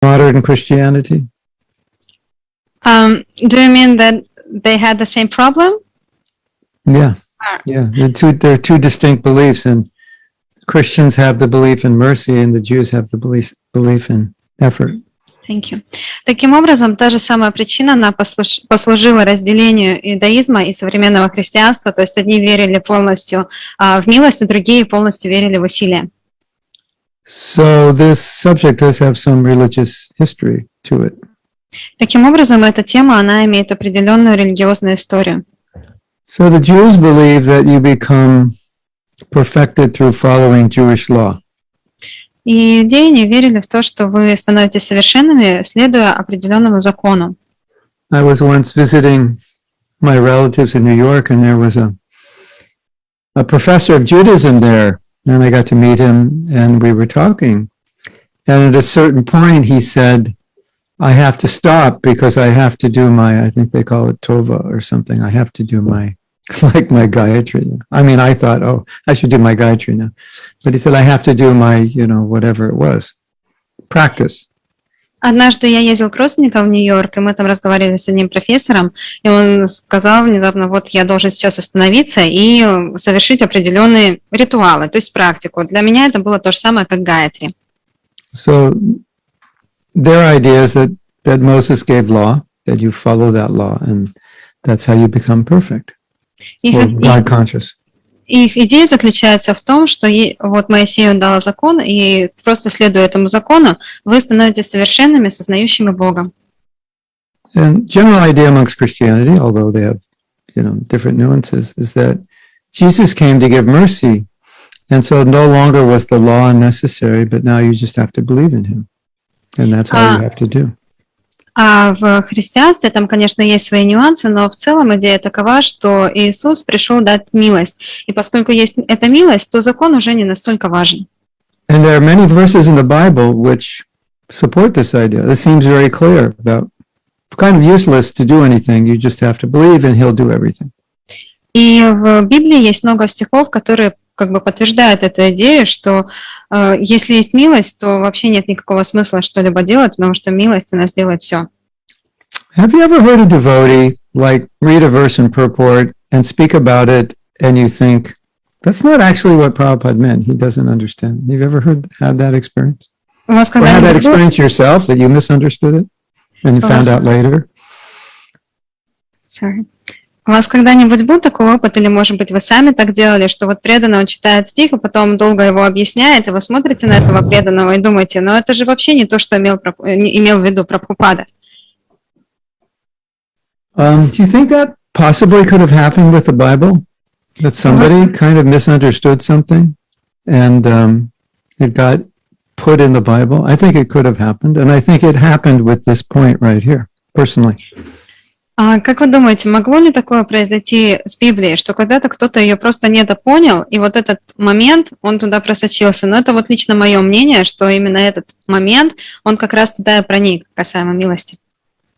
modern Christianity? Do you mean that they had the same problem? Yeah, yeah. There are two distinct beliefs, and Christians have the belief in mercy, and the Jews have the belief in effort. Thank you. Таким образом, та же самая причина, она послужила разделению иудаизма и современного христианства, то есть одни верили полностью в милость, а другие полностью верили в усилия. So this subject does have some religious history to it. Таким образом, эта тема, она имеет определенную религиозную историю. So the Jews believe that you become perfected through following Jewish law. И иудеи не верили в то, что вы становитесь совершенными, следуя определенному закону. I was once visiting my relatives in New York, and there was a professor of Judaism there, and I got to meet him, and we were talking. And at a certain point, he said, I have to stop because I have to do my, I think they call it tova or something. I have to do my, like my Gayatri. I mean, I thought, oh, I should do my Gayatri now. But he said, I have to do my, whatever it was, practice. Однажды я ездил к родственникам в Нью-Йорк, и мы там разговаривали с одним профессором, и он сказал внезапно, вот я должен сейчас остановиться и совершить определенные ритуалы, то есть практику. Для меня это было то же самое, как Гayatri. So their idea is that Moses gave law, that you follow that law, and that's how you become perfect, or God conscious. Их идея заключается в том, что вот Моисею дал закон, и просто следуя этому закону, вы становитесь совершенными, сознающими Бога. And general idea amongst Christianity, although they have, different nuances, is that Jesus came to give mercy, and so no longer was the law necessary, but now you just have to believe in Him, and that's all you have to do. А в христианстве там, конечно, есть свои нюансы, но в целом идея такова, что Иисус пришел дать милость. И поскольку есть эта милость, то закон уже не настолько важен. And there are many verses in the Bible which support this idea. It seems very clear that it's kind of useless to do anything. You just have to believe and He'll do everything. И в Библии есть много стихов, которые как бы подтверждают эту идею, что если есть милость, то вообще нет никакого смысла что-либо делать, потому что милость, она сделает все. Have you ever heard a devotee like read a verse in purport and speak about it, and you think that's not actually what Prabhupada meant? He doesn't understand. Have you ever had that experience? У вас Or had that когда-нибудь experience yourself that you misunderstood it and you found out later? Sorry. У вас когда-нибудь был такой опыт, или, может быть, вы сами так делали, что вот преданный, он читает стих, а потом долго его объясняет, и вы смотрите на этого преданного и думаете, но это же вообще не то, что имел в виду Прабхупада. Do you think that possibly could have happened with the Bible? That somebody kind of misunderstood something and it got put in the Bible? I think it could have happened, and I think it happened with this point right here, personally. Как вы думаете, могло ли такое произойти с Библией, что когда-то кто-то ее просто недопонял, и вот этот момент, он туда просочился? Но это вот лично мое мнение, что именно этот момент, он как раз туда и проник, касаемо милости.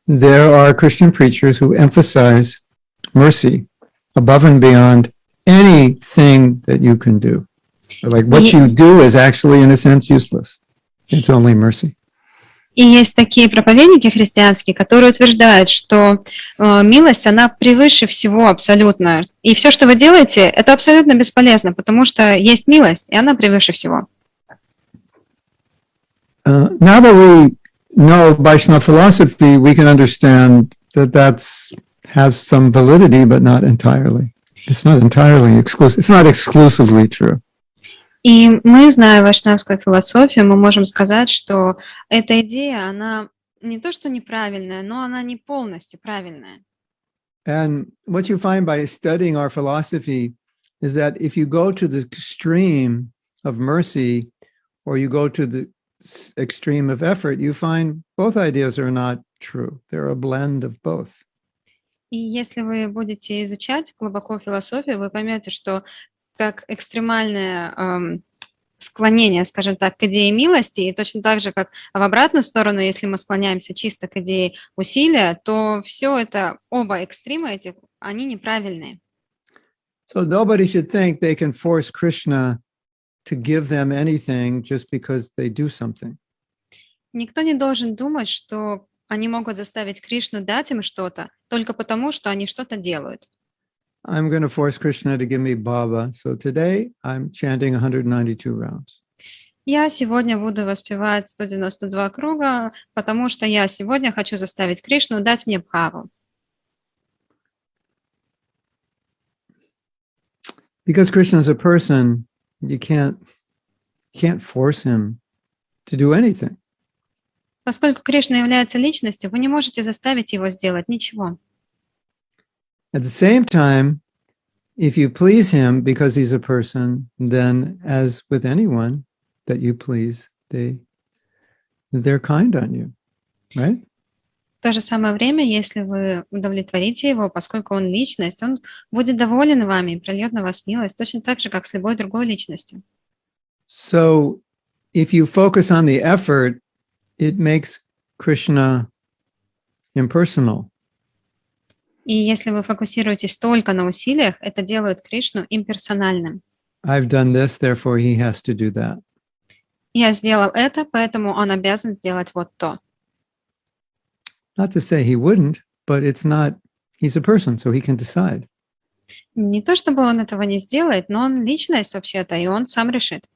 There are Christian preachers who emphasize mercy above and beyond anything that you can do. Like what you do is actually, in a sense, useless. It's only mercy. И есть такие проповедники христианские, которые утверждают, что милость, она превыше всего абсолютно. И все, что вы делаете, это абсолютно бесполезно, потому что есть милость, и она превыше всего. Now that we know Vaishnava philosophy, we can understand that has some validity, but not entirely. It's not entirely exclusive. It's not exclusively true. И мы, зная вайшнавскую философию, мы можем сказать, что эта идея, она не то что неправильная, но она не полностью правильная. And what you find by studying our philosophy is that if you go to the extreme of mercy or you go to the extreme of effort, you find both ideas are not true. They're a blend of both. И если вы будете изучать глубоко философию, вы поймете, что как экстремальное склонение, скажем так, к идее милости, и точно так же, как в обратную сторону, если мы склоняемся чисто к идее усилия, то все это, оба экстрима эти, они неправильные. So nobody should think they can force Krishna to give them anything just because they do something. Никто не должен думать, что они могут заставить Кришну дать им что-то только потому, что они что-то делают. I'm going to force Krishna to give me bhava. So today I'm chanting 192 rounds. Я сегодня буду воспевать 192 круга, потому что я сегодня хочу заставить Кришну дать мне бхаву. Because Krishna is a person, you can't force him to do anything. Поскольку Кришна является личностью, вы не можете заставить его сделать ничего. At the same time, if you please him because he's a person, then as with anyone that you please, they're kind on you, right? В то же самое время, если вы удовлетворите его, поскольку он личность, он будет доволен вами и прольет на вас милость, точно так же, как с любой другой личностью. So if you focus on the effort, it makes Krishna impersonal. И если вы фокусируетесь только на усилиях, это делает Кришну имперсональным. I've done this, therefore he has to do that. Я сделал это, поэтому он обязан сделать вот то. Not to say he wouldn't, but it's not, he's a person, so he can decide. Не то чтобы он этого не сделает, но он личность вообще-то, и он сам решит.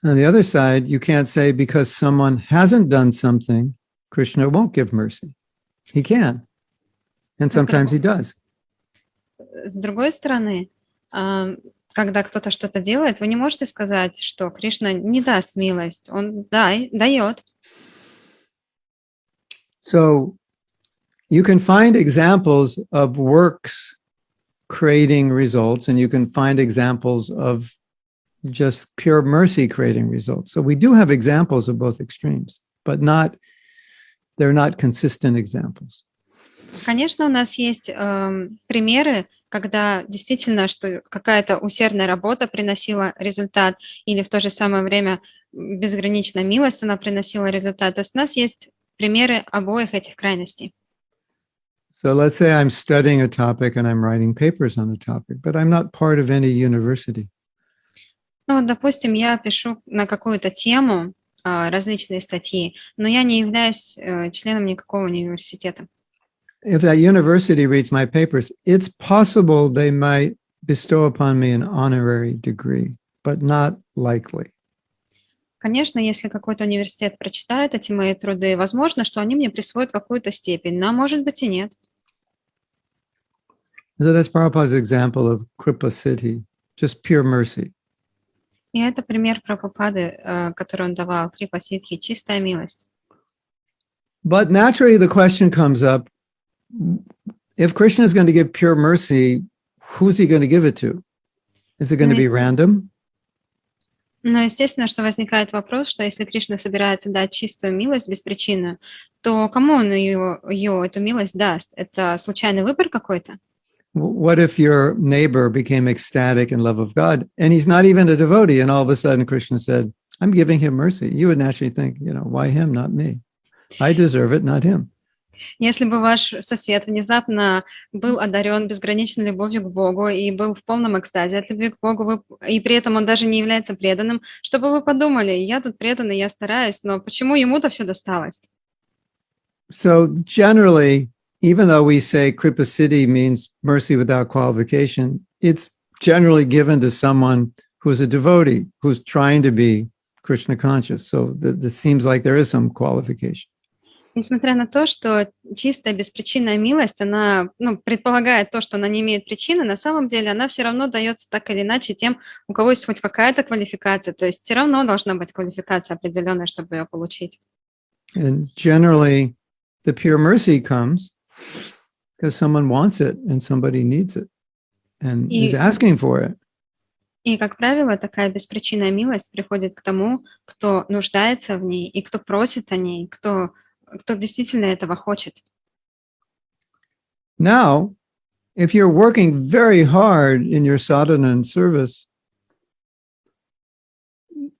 On the other side, you can't say because someone hasn't done something, Krishna won't give mercy. He can. And sometimes he does. С другой стороны, когда кто-то что-то делает, вы не можете сказать, что Кришна не даст милость. Он дает. So you can find examples of works creating results, and you can find examples of just pure mercy creating results. So we do have examples of both extremes, but they're not consistent examples. Конечно, у нас есть примеры, когда действительно, что какая-то усердная работа приносила результат, или в то же самое время безграничная милость, она приносила результат. То есть у нас есть примеры обоих этих крайностей. So let's say I'm studying a topic and I'm writing papers on the topic, but I'm not part of any university. Ну, допустим, я пишу на какую-то тему различные статьи, но я не являюсь членом никакого университета. If that university reads my papers, it's possible they might bestow upon me an honorary degree, but not likely. Конечно, если какой-то университет прочитает эти мои труды, возможно, что они мне присвоят какую-то степень, но, может быть, и нет. So that's Prabhupada's example of Kripa Siddhi, just pure mercy. И это пример Прабхупады, который он давал, Крипа Сидхи, чистая милость. But naturally the question comes up, if Krishna is going to give pure mercy, who's he going to give it to? Is it going to be random? Но естественно, что возникает вопрос, что если Кришна собирается дать чистую милость беспричинную, то кому он эту милость даст? Это случайный выбор какой-то? What if your neighbor became ecstatic in love of God and he's not even a devotee, and all of a sudden Krishna said, I'm giving him mercy? You would naturally think, why him, not me? I deserve it, not him. Если бы ваш сосед внезапно был одарен безграничной любовью к Богу и был в полном экстазе от любви к Богу, и при этом он даже не является преданным, что бы вы подумали? Я тут преданный, я стараюсь, но почему ему-то все досталось? So generally, even though we say Kripa Siddhi means mercy without qualification, it's generally given to someone who's a devotee, who's trying to be Krishna conscious. So that seems like there is some qualification. Несмотря на то, что чистая беспричинная милость, она предполагает то, что она не имеет причины, на самом деле она все равно дается так или иначе тем, у кого есть хоть какая-то квалификация. То есть все равно должна быть квалификация определенная, чтобы ее получить. And generally, the pure mercy comes because someone wants it and somebody needs it and is asking for it. И, как правило, такая беспричинная милость приходит к тому, кто нуждается в ней и кто просит о ней, кто действительно этого хочет. Now, if you're working very hard in your sadhana and service,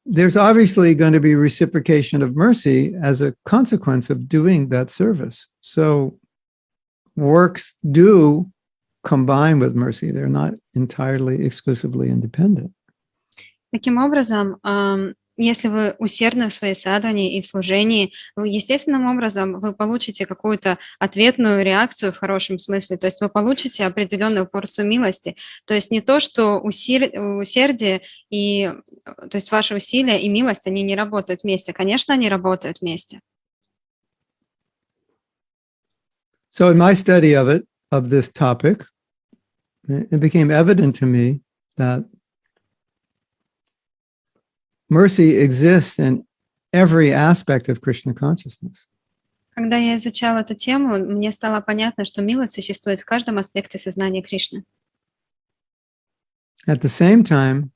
there's obviously going to be reciprocation of mercy as a consequence of doing that service. So works do combine with mercy. They're not entirely exclusively independent. Таким образом, Если вы усердны в своей садхане и в служении, вы естественным образом вы получите какую-то ответную реакцию в хорошем смысле, то есть вы получите определенную порцию милости. То есть не то, что усердие и, то есть ваши усилия и милость, они не работают вместе. Конечно, они работают вместе. So in my study of this topic, it became evident to me that mercy exists in every aspect of Krishna consciousness. Когда я изучала эту тему, мне стало понятно, что милость существует в каждом аспекте сознания Кришны. At the same time,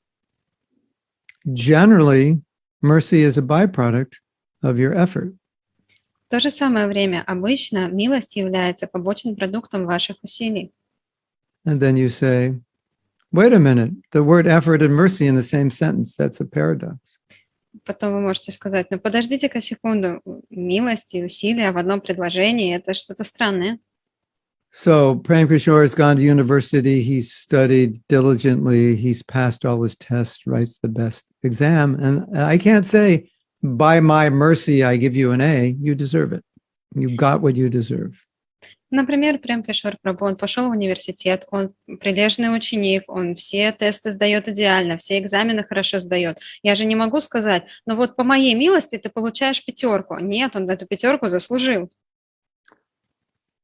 generally, mercy is a byproduct of your effort. В то же самое время обычно милость является побочным продуктом ваших усилий. And then you say, wait a minute, the word effort and mercy in the same sentence, that's a paradox. Потом вы можете сказать, ну подождите-ка секунду, милость и усилия в одном предложении, это что-то странное. So Prem Kishore has gone to university, he's studied diligently, he's passed all his tests, writes the best exam. And I can't say, by my mercy, I give you an A, you deserve it. You got what you deserve. Например, Прем Кишор Прабhu, он пошел в университет, он прилежный ученик, он все тесты сдает идеально, все экзамены хорошо сдает. Я же не могу сказать, ну вот по моей милости ты получаешь 5. Нет, он эту 5 заслужил.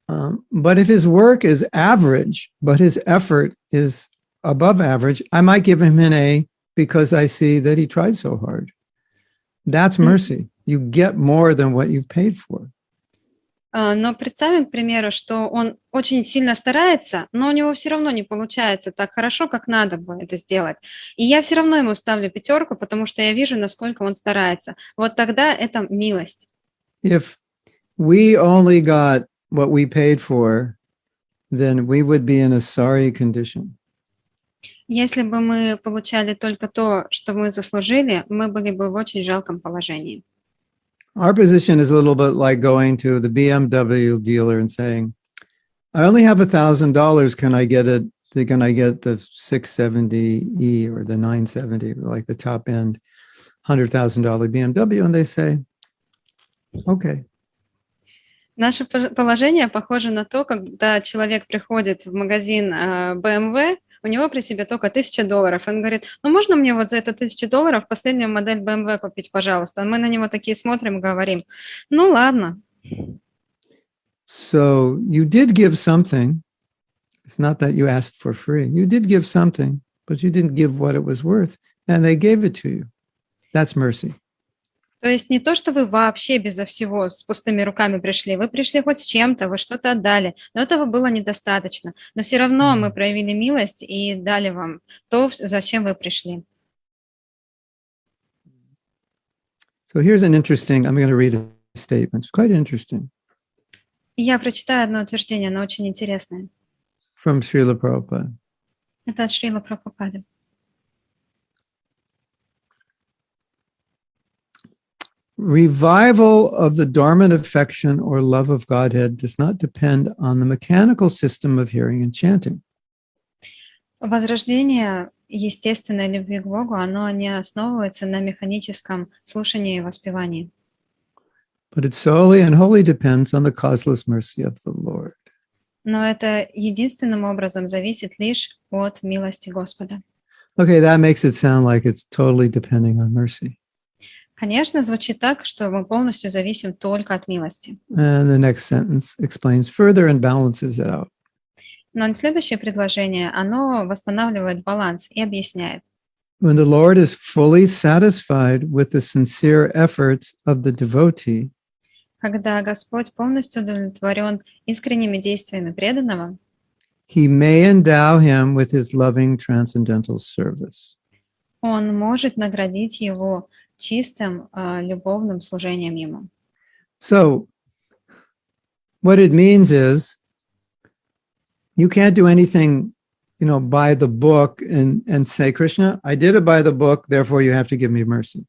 But if his work is average, but his effort is above average, I might give him an A because I see that he tried so hard. That's mercy. You get more than what you've paid for. Но представим, к примеру, что он очень сильно старается, но у него все равно не получается так хорошо, как надо бы это сделать. И я все равно ему ставлю 5, потому что я вижу, насколько он старается. Вот тогда это милость. If we only got what we paid for, then we would be in a sorry condition. Если бы мы получали только то, что мы заслужили, мы были бы в очень жалком положении. Our position is a little bit like going to the BMW dealer and saying, I only have $1,000. Can I get it? Can I get the 670E or the 970, like the top end $100,000 BMW? And they say, okay. Наше положение похоже на то, когда человек приходит в магазин BMW, у него при себе только $1000. Он говорит, ну можно мне вот за это $1000 последнюю модель BMW купить, пожалуйста? Мы на него такие смотрим и говорим, ну ладно. So you did give something. It's not that you asked for free. You did give something, but you didn't give what it was worth, and they gave it to you. That's mercy. То есть не то, что вы вообще безо всего с пустыми руками пришли, вы пришли хоть с чем-то, вы что-то отдали, но этого было недостаточно. Но все равно мы проявили милость и дали вам то, зачем вы пришли. So here's an interesting, I'm going to read a statement. It's quite interesting. И я прочитаю одно утверждение, оно очень интересное. From Srila Prabhupada. Это от Шрила Прабхупады. Revival of the dormant affection or love of Godhead does not depend on the mechanical system of hearing and chanting. Возрождение естественной любви к Богу, оно не основывается на механическом слушании и воспевании. But it solely and wholly depends on the causeless mercy of the Lord. Но это единственным образом зависит лишь от милости Господа. Okay, that makes it sound like it's totally depending on mercy. Конечно, звучит так, что мы полностью зависим только от милости. And the next sentence explains further and balances it out. Но следующее предложение, оно восстанавливает баланс и объясняет. When the Lord is fully satisfied with the sincere efforts of the devotee, Когда Господь полностью удовлетворен искренними действиями преданного, He may endow him with his loving transcendental service. Он может наградить его чистым, любовным служением ему. So, what it means is, you can't do anything, by the book and say, Krishna, I did it by the book, therefore you have to give me mercy.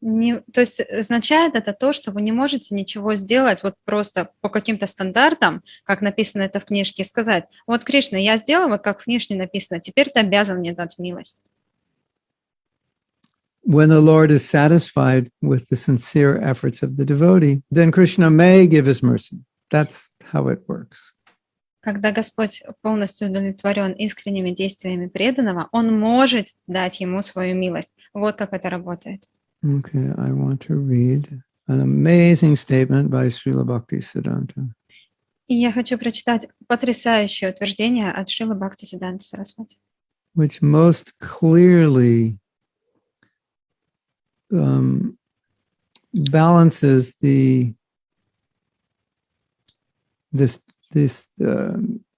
То есть означает это то, что вы не можете ничего сделать вот просто по каким-то стандартам, как написано это в книжке, и сказать, вот, Кришна, я сделал, вот как в книжке написано, теперь ты обязан мне дать милость. when the Lord is satisfied with the sincere efforts of the devotee, then Krishna may give his mercy. That's how it works. Когда Господь полностью удовлетворен искренними действиями преданного, Он может дать ему свою милость. Вот как это работает. Okay, I want to read an amazing statement by Srila Bhaktisiddhanta. И я хочу прочитать потрясающее утверждение от Шрилы Бхактисиддханты Сарасвати, which most clearly balances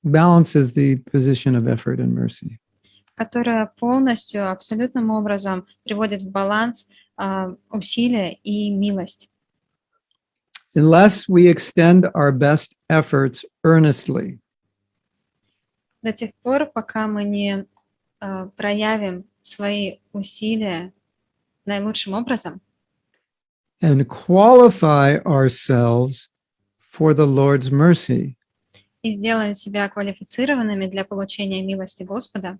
balances the position of effort and mercy. которая полностью, абсолютным образом приводит в баланс усилия и милость. Unless we extend our best efforts earnestly, До тех пор, пока мы не проявим свои усилия наилучшим образом and qualify ourselves for the Lord's mercy, и сделаем себя квалифицированными для получения милости Господа,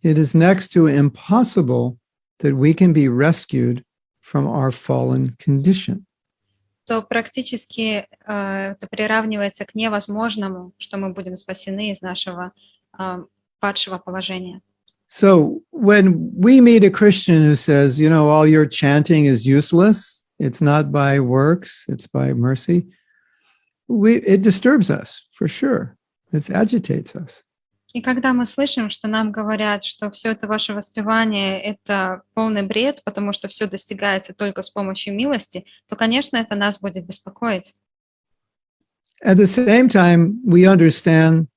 it is next to impossible that we can be rescued from our fallen condition. то практически это приравнивается к невозможному, что мы будем спасены из нашего падшего положения. So when we meet a Christian who says, you know, all your chanting is useless, it's not by works, it's by mercy, it disturbs us, for sure. It agitates us. И когда мы слышим, что нам говорят, что все это ваше воспевание — это полный бред, потому что все достигается только с помощью милости, то, конечно, это нас будет беспокоить. At the same time, we understand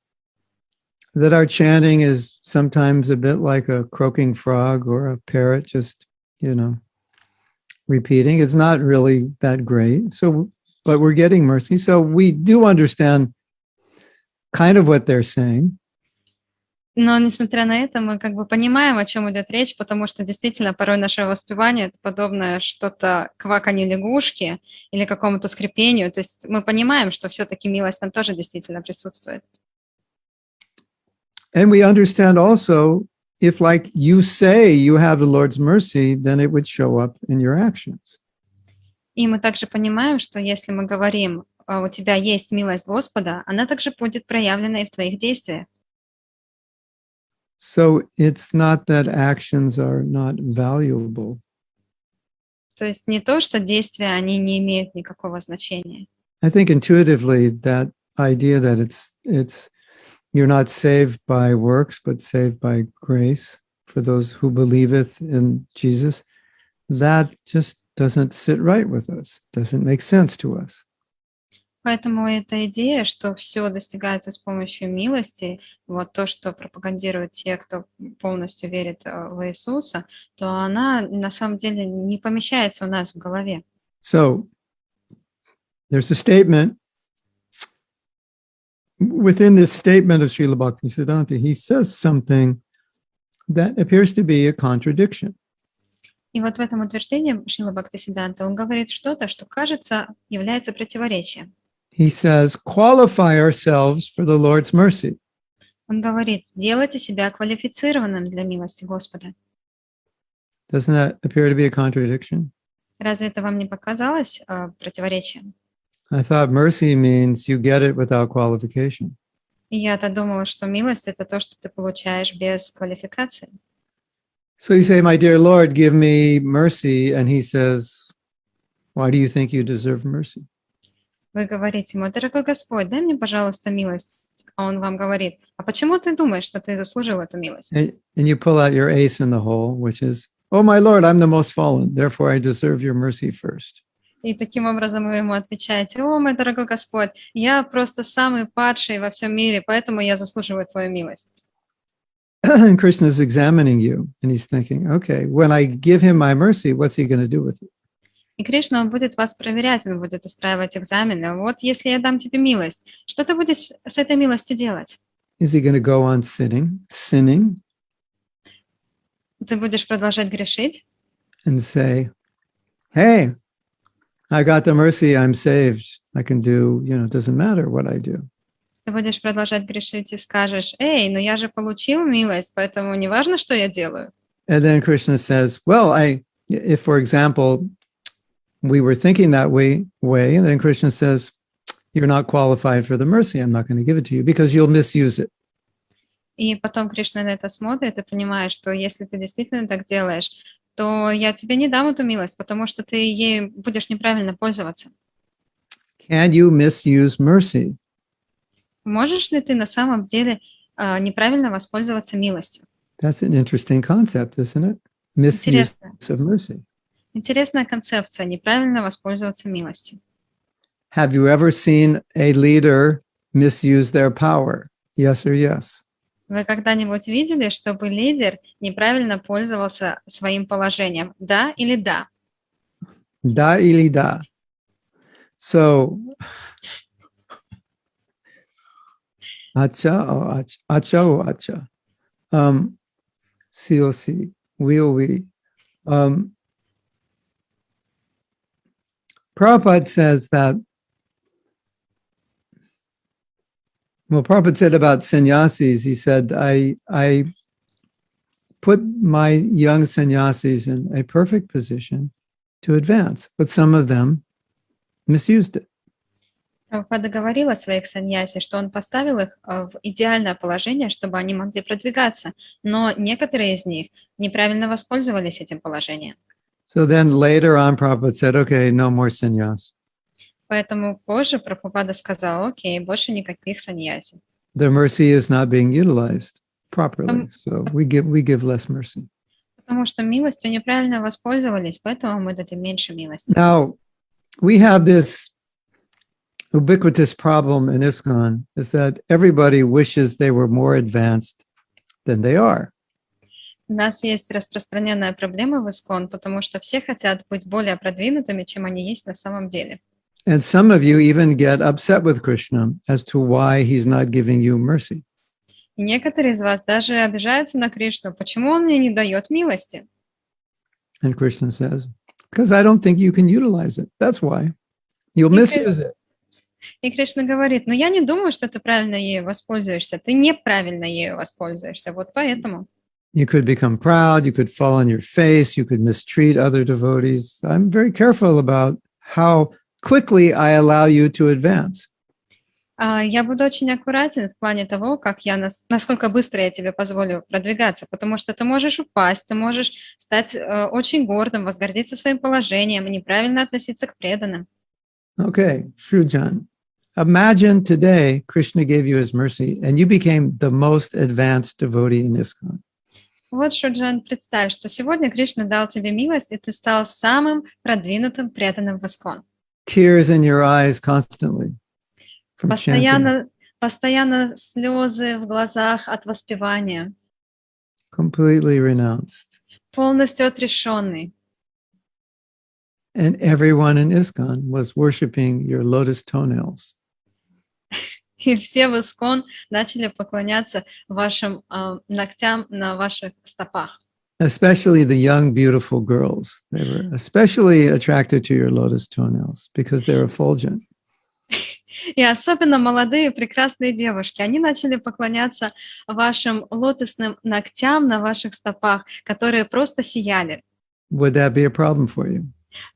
that our chanting is sometimes a bit like a croaking frog or a parrot just, you know, repeating. It's not really that great. So, but we're getting mercy. So we do understand kind of what they're saying. Но, несмотря на это, мы как бы понимаем, о чем идет речь, потому что действительно порой наше воспевание — это подобное что-то кваканью лягушки или какому-то скрипению. То есть мы понимаем, что все-таки милость там тоже действительно присутствует. And we understand also, if like you say you have the Lord's mercy, then it would show up in your actions. И мы также понимаем, что если мы говорим, у тебя есть милость Господа, она также будет проявлена и в твоих действиях. So it's not that actions are not valuable. То есть не то, что действия, они не имеют никакого значения. I think intuitively that idea that it's you're not saved by works, but saved by grace for those who believeth in Jesus, that just doesn't sit right with us, doesn't make sense to us. Поэтому эта идея, что все достигается с помощью милости, вот то, что пропагандируют те, кто полностью верит в Иисуса, то она на самом деле не помещается у нас в голове. So there's a statement within this statement of Srila Bhaktisiddhanta, he says something that appears to be a contradiction. И вот в этом утверждении Шрила Бхактисиддханта он говорит что-то, что, кажется, является противоречием. He says, qualify ourselves for the Lord's mercy. Он говорит, сделайте себя квалифицированным для милости Господа. Doesn't that appear to be a contradiction? Разве это вам не показалось противоречием? I thought mercy means you get it without qualification. И я-то думала, что милость — это то, что ты получаешь без квалификации. So you say, my dear Lord, give me mercy. And he says, why do you think you deserve mercy? Вы говорите, мой дорогой Господь, дай мне, пожалуйста, милость. А он вам говорит, а почему ты думаешь, что ты заслужил эту милость? And you pull out your ace in the hole, which is, oh, my Lord, I'm the most fallen. Therefore, I deserve your mercy first. И таким образом вы ему отвечаете, о, мой дорогой Господь, я просто самый падший во всем мире, поэтому я заслуживаю твою милость. And Krishna is examining you, and he's thinking, okay, when I give him my mercy, what's he going to do with it? И Кришна, он будет вас проверять, он будет устраивать экзамены. Вот если я дам тебе милость, что ты будешь с этой милостью делать? Is he going to go on sinning, Ты будешь продолжать грешить and say, hey, I got the mercy, I'm saved. I can do, it doesn't matter what I do. Ты будешь продолжать грешить и скажешь, эй, но я же получил милость, поэтому не важно, что я делаю. And then Krishna says, well, if, for example, we were thinking that way, and then Krishna says, you're not qualified for the mercy. I'm not going to give it to you because you'll misuse it. И потом Кришна на это смотрит и понимает, что если ты действительно так делаешь, то я тебе не дам эту милость, потому что ты ей будешь неправильно пользоваться. Can you misuse mercy? Можешь ли ты на самом деле неправильно воспользоваться милостью? That's an interesting concept, isn't it? Misuse of mercy. Интересная концепция, неправильно воспользоваться милостью. Have you ever seen a leader misuse their power? Yes or yes? Вы когда-нибудь видели, чтобы лидер неправильно пользовался своим положением? Да или да? Da ili da. So, acha or acha or acha. Si or si, we or we. Prabhupada says that, well, Prabhupada said about sannyasis, he said, I put my young sannyasis in a perfect position to advance, but some of them misused it. Прабхупада говорил о своих саньяси, что он поставил их в идеальное положение, чтобы они могли продвигаться, но некоторые из них неправильно воспользовались этим положением. So then later on, Prabhupada said, okay, no more sannyas. Поэтому позже Прабхупада сказал, окей, больше никаких саньяси. The mercy is not being utilized properly, so we give less mercy. Потому что милостью неправильно воспользовались, поэтому мы дадим меньше милости. Now, we have this ubiquitous problem in ISKCON, is that everybody wishes they were more advanced than they are. У нас есть распространенная проблема в ИСККОН, потому что все хотят быть более продвинутыми, чем они есть на самом деле. And some of you even get upset with Krishna as to why he's not giving you mercy. И некоторые из вас даже обижаются на Кришну, почему он мне не дает милости? And Krishna says, because I don't think you can utilize it. That's why. You'll misuse it. И Кришна говорит, но я не думаю, что ты правильно ею воспользуешься, ты неправильно ею воспользуешься, вот поэтому. You could become proud, you could fall on your face, you could mistreat other devotees. I'm very careful about how quickly I allow you to advance. Я буду очень аккуратен в плане того, насколько быстро я тебе позволю продвигаться, потому что ты можешь упасть, ты можешь стать очень гордым, возгордиться своим положением, неправильно относиться к преданным. Okay, Shrujan, imagine today Krishna gave you his mercy and you became the most advanced devotee in ISKCON. Вот, Шуджан, представь, что сегодня Кришна дал тебе милость, и ты стал самым продвинутым преданным в ИСККОН. Tears in your eyes constantly. From chanting. Постоянно слезы в глазах от воспевания. Completely renounced. Полностью отрешенный. And everyone in ISKCON was worshiping your lotus toenails. И все в ИСККОН начали поклоняться вашим ногтям на ваших стопах. Especially the young, beautiful girls. They were especially attracted to your lotus toenails because they're effulgent. И особенно молодые прекрасные девушки, они начали поклоняться вашим лотосным ногтям на ваших стопах, которые просто сияли. Would that be a problem for you?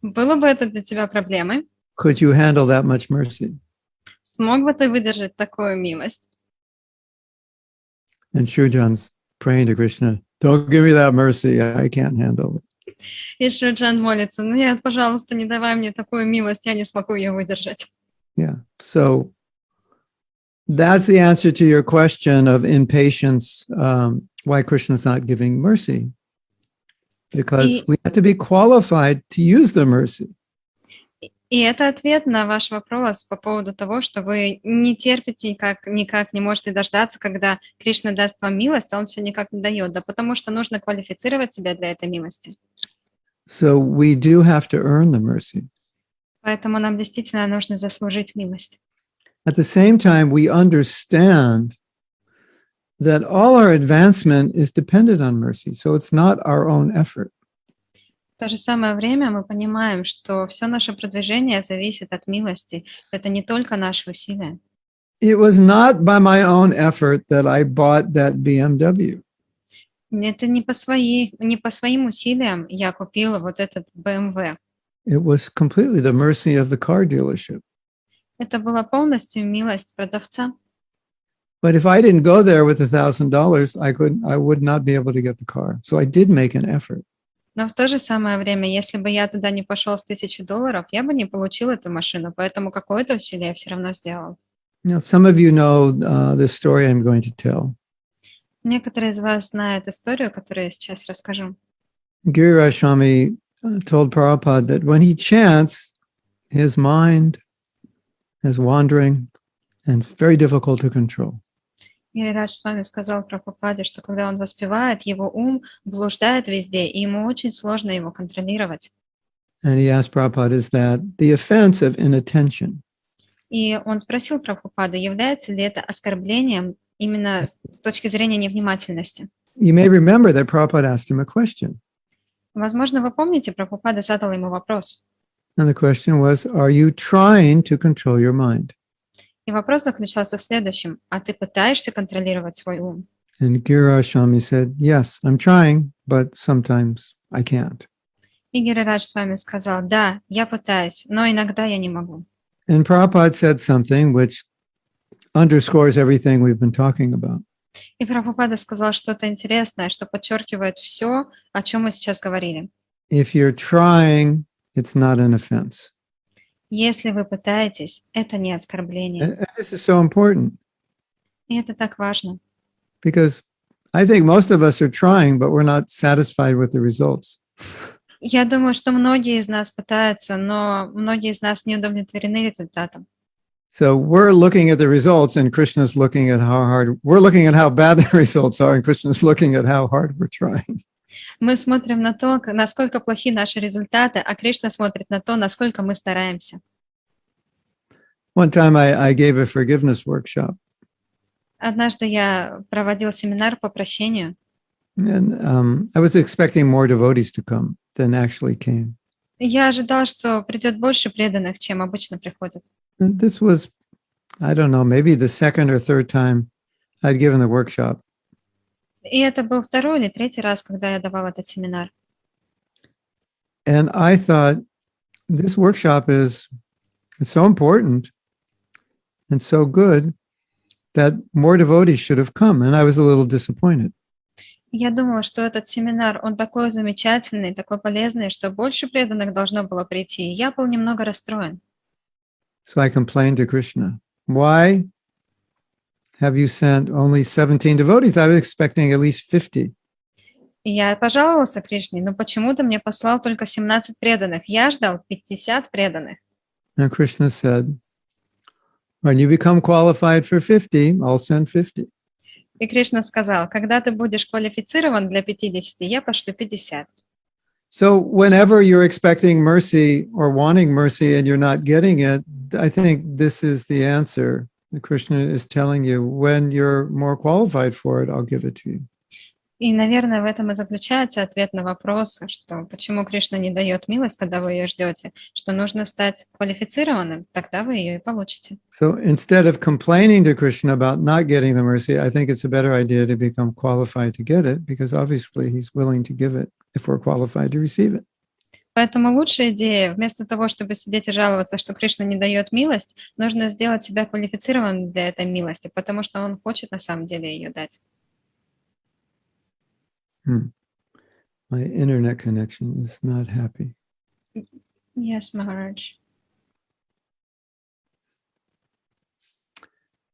Было бы это для тебя проблемой? Could you handle that much mercy? Смог бы ты выдержать такую милость? And Shrujan's praying to Krishna, don't give me that mercy, I can't handle it. И Шруджан молится, нет, пожалуйста, не давай мне такую милость, я не смогу ее выдержать. Yeah, so that's the answer to your question of impatience, why Krishna's not giving mercy. Because we have to be qualified to use the mercy. И это ответ на ваш вопрос по поводу того, что вы не терпите никак не можете дождаться, когда Кришна даст вам милость, а он все никак не дает, да потому что нужно квалифицировать себя для этой милости. So we do have to earn the mercy. Поэтому нам действительно нужно заслужить милость. At the same time, we understand that all our advancement is dependent on mercy, so it's not our own effort. В то же самое время мы понимаем, что все наше продвижение зависит от милости. Это не только наши усилия. It was not by my own effort that I bought that BMW. Это не по своим усилиям я купила вот этот BMW. It was completely the mercy of the car dealership. Это была полностью милость продавца. But if I didn't go there with $1,000, I would not be able to get the car. So I did make an effort. Но в то же самое время, если бы я туда не пошел с $1000, я бы не получил эту машину, поэтому какое-то усилие я все равно сделал. Now, some of you know the story I'm going to tell. Некоторые из вас знают историю, которую я сейчас расскажу. Giriraj Swami told Prabhupada that when he chants, his mind is wandering and it's very difficult to control. Гиридж с вами сказал Прабхупаде, что когда он воспевает, его ум блуждает везде, и ему очень сложно его контролировать. And he asked Prabhupada, is that the offense of inattention? И он спросил Прабхупаду, является ли это оскорблением именно с точки зрения невнимательности. You may remember that Prabhupada asked him a question. Возможно, вы помните, Прабхупада задал ему вопрос. And the question was, are you trying to control your mind? И вопрос заключался в следующем. А ты пытаешься контролировать свой ум? And Giriraj Swami said, yes, I'm trying, but sometimes I can't. И Гиридж с вами сказал, да, я пытаюсь, но иногда я не могу. And Prabhupada said something which underscores everything we've been talking about. И Прабхупада сказал что-то интересное, что подчеркивает все, о чем мы сейчас говорили. If you're trying, it's not an offense. Если вы пытаетесь, это не оскорбление. And this is so important И это так важно. because I think most of us are trying, but we're not satisfied with the results. Я думаю, что многие из нас пытаются, но многие из нас не удовлетворены результатом. So we're looking at the results and Krishna's looking at how hard, we're looking at how bad the results are and Krishna's looking at how hard we're trying. Мы смотрим на то, насколько плохи наши результаты, а Кришна смотрит на то, насколько мы стараемся. One time I gave a forgiveness workshop. Однажды я проводил семинар по прощению, And I was expecting more devotees to come than actually came. и я ожидал, что придет больше преданных, чем обычно приходит. And this was, I don't know, maybe the second or third time I'd given the workshop. И это был второй или третий раз, когда я давал этот семинар. And I thought, this workshop is so important and so good that more devotees should have come. And I was a little disappointed. Я думала, что этот семинар, он такой замечательный, такой полезный, что больше преданных должно было прийти. И я был немного расстроен. So I complained to Krishna. Why have you sent only 17 devotees? I was expecting at least 50. И я пожаловался Кришне, но почему ты мне послал только 17 преданных? Я ждал 50 преданных. And Krishna said, when you become qualified for 50, I'll send 50. И Кришна сказал, когда ты будешь квалифицирован для 50, я пошлю 50. So whenever you're expecting mercy or wanting mercy and you're not getting it, I think this is the answer. Krishna is telling you, when you're more qualified for it, I'll give it to you. И, наверное, в этом и заключается ответ на вопрос, что почему Кришна не дает милость, когда вы ее ждете, что нужно стать квалифицированным, тогда вы ее и получите. So instead of complaining to Krishna about not getting the mercy, I think it's a better idea to become qualified to get it, because obviously he's willing to give it if we're qualified to receive it. Поэтому лучшая идея, вместо того, чтобы сидеть и жаловаться, что Кришна не дает милость, нужно сделать себя квалифицированным для этой милости, потому что он хочет на самом деле ее дать. My internet connection is not happy. Yes, Maharaj.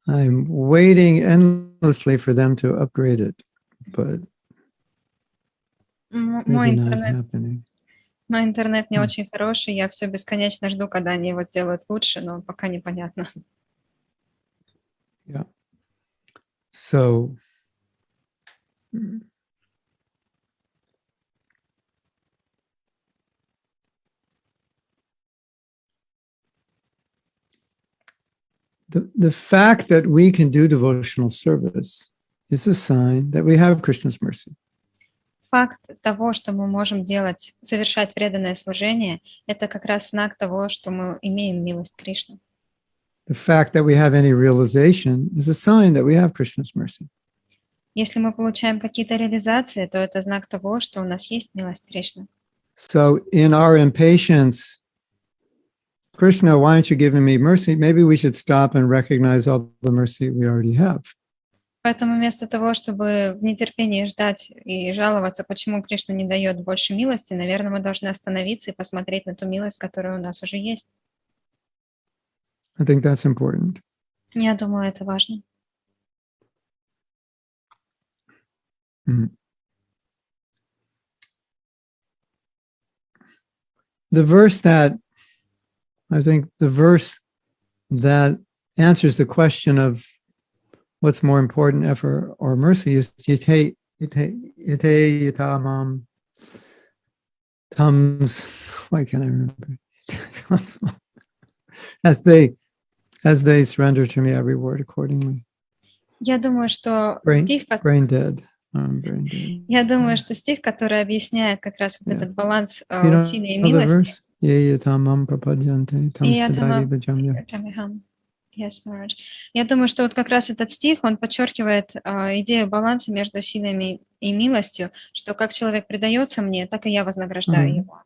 I'm waiting endlessly for them to upgrade it, but Мой maybe not интернет, happening. мой интернет не очень хороший, я все бесконечно жду, когда они его сделают лучше, но пока непонятно. Yeah. So the fact that we can do devotional service is a sign that we have Krishna's mercy. Факт того, что мы можем делать, совершать преданное служение, это как раз знак того, что мы имеем милость Кришны. The fact that we have any realization is a sign that we have Krishna's mercy. Если мы получаем какие-то реализации, то это знак того, что у нас есть милость Кришны. So in our impatience, Krishna, why aren't you giving me mercy? Maybe we should stop and recognize all the mercy we already have. Поэтому вместо того, чтобы в нетерпении ждать и жаловаться, почему Кришна не дает больше милости, наверное, мы должны остановиться и посмотреть на ту милость, которая у нас уже есть. I think that's important. Я думаю, это важно. Mm. The verse that answers the question of what's more important, effort or mercy, is yate yatamam tams. Why can't I remember? as they surrender to me, every word accordingly. Я думаю, что стих, Brain dead. Brain dead. Я думаю, что стих, который объясняет как раз вот этот баланс усилий и Another милости. verse? Yatamam prapadyante tam sadari bhajamya. Yes, Maharaj. Я думаю, что вот как раз этот стих, он подчеркивает идею баланса между усилиями и милостью, что как человек предается мне, так и я вознаграждаю его.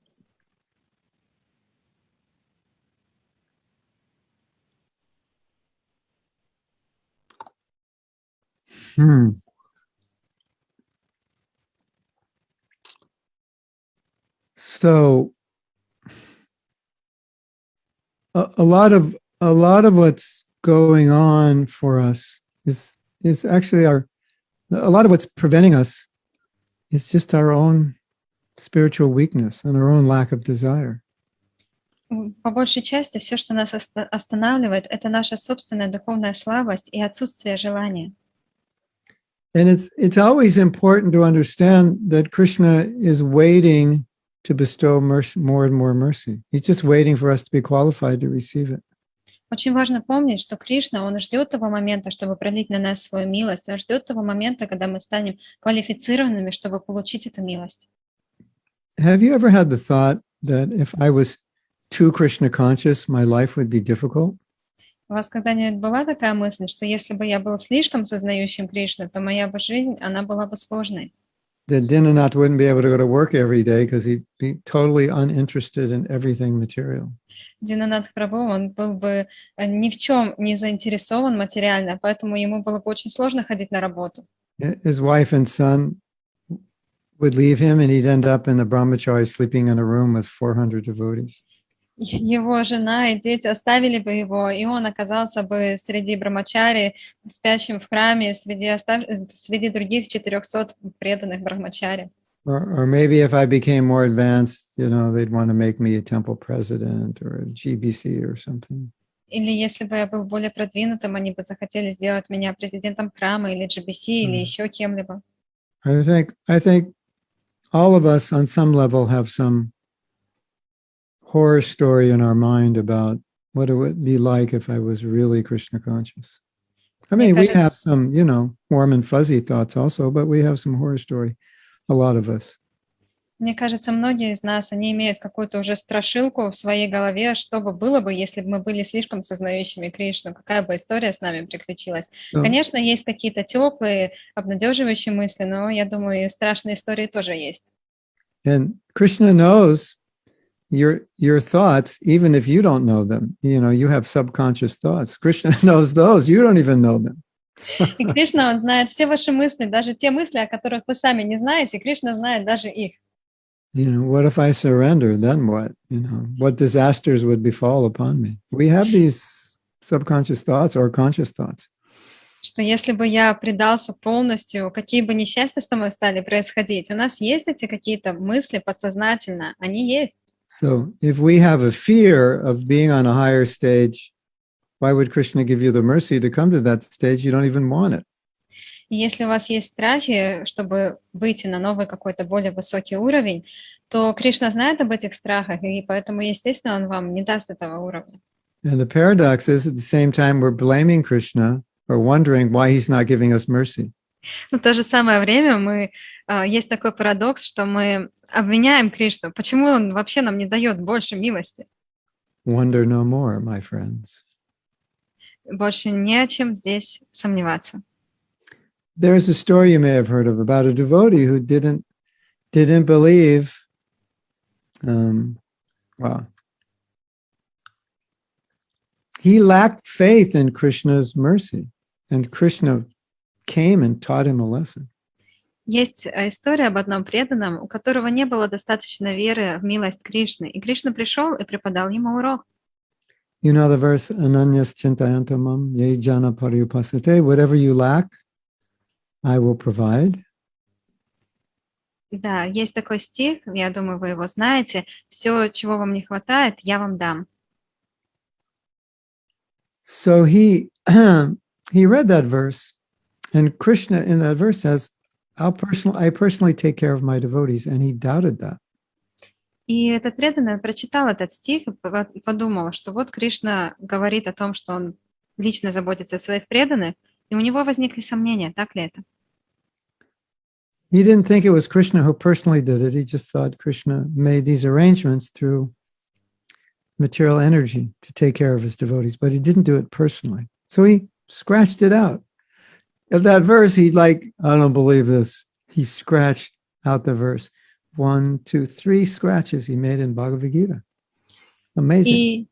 So a lot of what's going on for us is actually a lot of what's preventing us is just our own spiritual weakness and our own lack of desire. По большей части все, что нас останавливает, это наша собственная духовная слабость и отсутствие желания. And it's always important to understand that Krishna is waiting to bestow mercy, more and more mercy. He's just waiting for us to be qualified to receive it. Очень важно помнить, что Кришна, он ждет того момента, чтобы пролить на нас свою милость, он ждет того момента, когда мы станем квалифицированными, чтобы получить эту милость. Have you ever had the thought that if I was too Krishna conscious, my life would be difficult? У вас когда-нибудь была такая мысль, что если бы я был слишком сознающим Кришну, то моя бы жизнь, она была бы сложной? That Dinanath wouldn't be able to go to work every day because he'd be totally uninterested in everything material. Динанатх Прабху, он был бы ни в чем не заинтересован материально, поэтому ему было бы очень сложно ходить на работу. His wife and son would leave him and he'd end up in the brahmachari sleeping in a room with 400 devotees. Его жена и дети оставили бы его, и он оказался бы среди брамачари, спящим в храме, среди других 400 преданных брамачари. Or maybe if I became more advanced, they'd want to make me a temple president or a GBC or something. Или если бы я был более продвинутым, они бы захотели сделать меня президентом храма или GBC, или еще кем-либо. I think all of us on some level have some horror story in our mind about what it would be like if I was really Krishna conscious. I mean, we have some, warm and fuzzy thoughts also, but we have some horror story, a lot of us. Мне кажется, многие из нас, они имеют какую-то уже страшилку в своей голове, что бы было бы, если бы мы были слишком сознающими Кришну, какая бы история с нами приключилась. Конечно, есть какие-то теплые, обнадеживающие мысли, но я думаю, и страшные истории тоже есть. And Krishna knows your thoughts, even if you don't know them. You have subconscious thoughts. Krishna knows those. You don't even know them. И Кришна, он знает все ваши мысли, даже те мысли, о которых вы сами не знаете, Кришна знает даже их. What if I surrender? Then what? What disasters would befall upon me? We have these subconscious thoughts or conscious thoughts. Что если бы я предался полностью, какие бы несчастья со мной стали происходить, у нас есть эти какие-то мысли подсознательно, они есть. So if we have a fear of being on a higher stage, why would Krishna give you the mercy to come to that stage? You don't even want it. И если у вас есть страхи, чтобы выйти на новый какой-то более высокий уровень, то Кришна знает об этих страхах, и поэтому, естественно, он вам не даст этого уровня. And the paradox is at the same time we're blaming Krishna or wondering why he's not giving us mercy. В то же самое время есть такой парадокс, что мы обвиняем Кришну. Почему он вообще нам не дает больше милости? Wonder no more, my friends. Больше не о чем здесь сомневаться. there's a story you may have heard of about a devotee who didn't believe. Well, he lacked faith in Krishna's mercy, and Krishna came and taught him a lesson. Есть история об одном преданном, у которого не было достаточно веры в милость Кришны, и Кришна пришел и преподал ему урок. You know the verse, Ananyas Chintayantamam, Ye Jana Pariyupasate, whatever you lack, I will provide. Да, есть такой стих, я думаю, вы его знаете. Все, чего вам не хватает, я вам дам. So he read that verse, and Krishna in that verse says, I personally take care of my devotees, and he doubted that. И этот преданный прочитал этот стих и подумал, что вот Кришна говорит о том, что он лично заботится о своих преданных, и у него возникли сомнения, так ли это? He didn't think it was Krishna who personally did it. He just thought Krishna made these arrangements through material energy to take care of his devotees, but he didn't do it personally. So he scratched it out. Of that verse, he's like, I don't believe this. He scratched out the verse. 1, 2, 3 scratches he made in Bhagavad Gita. Amazing.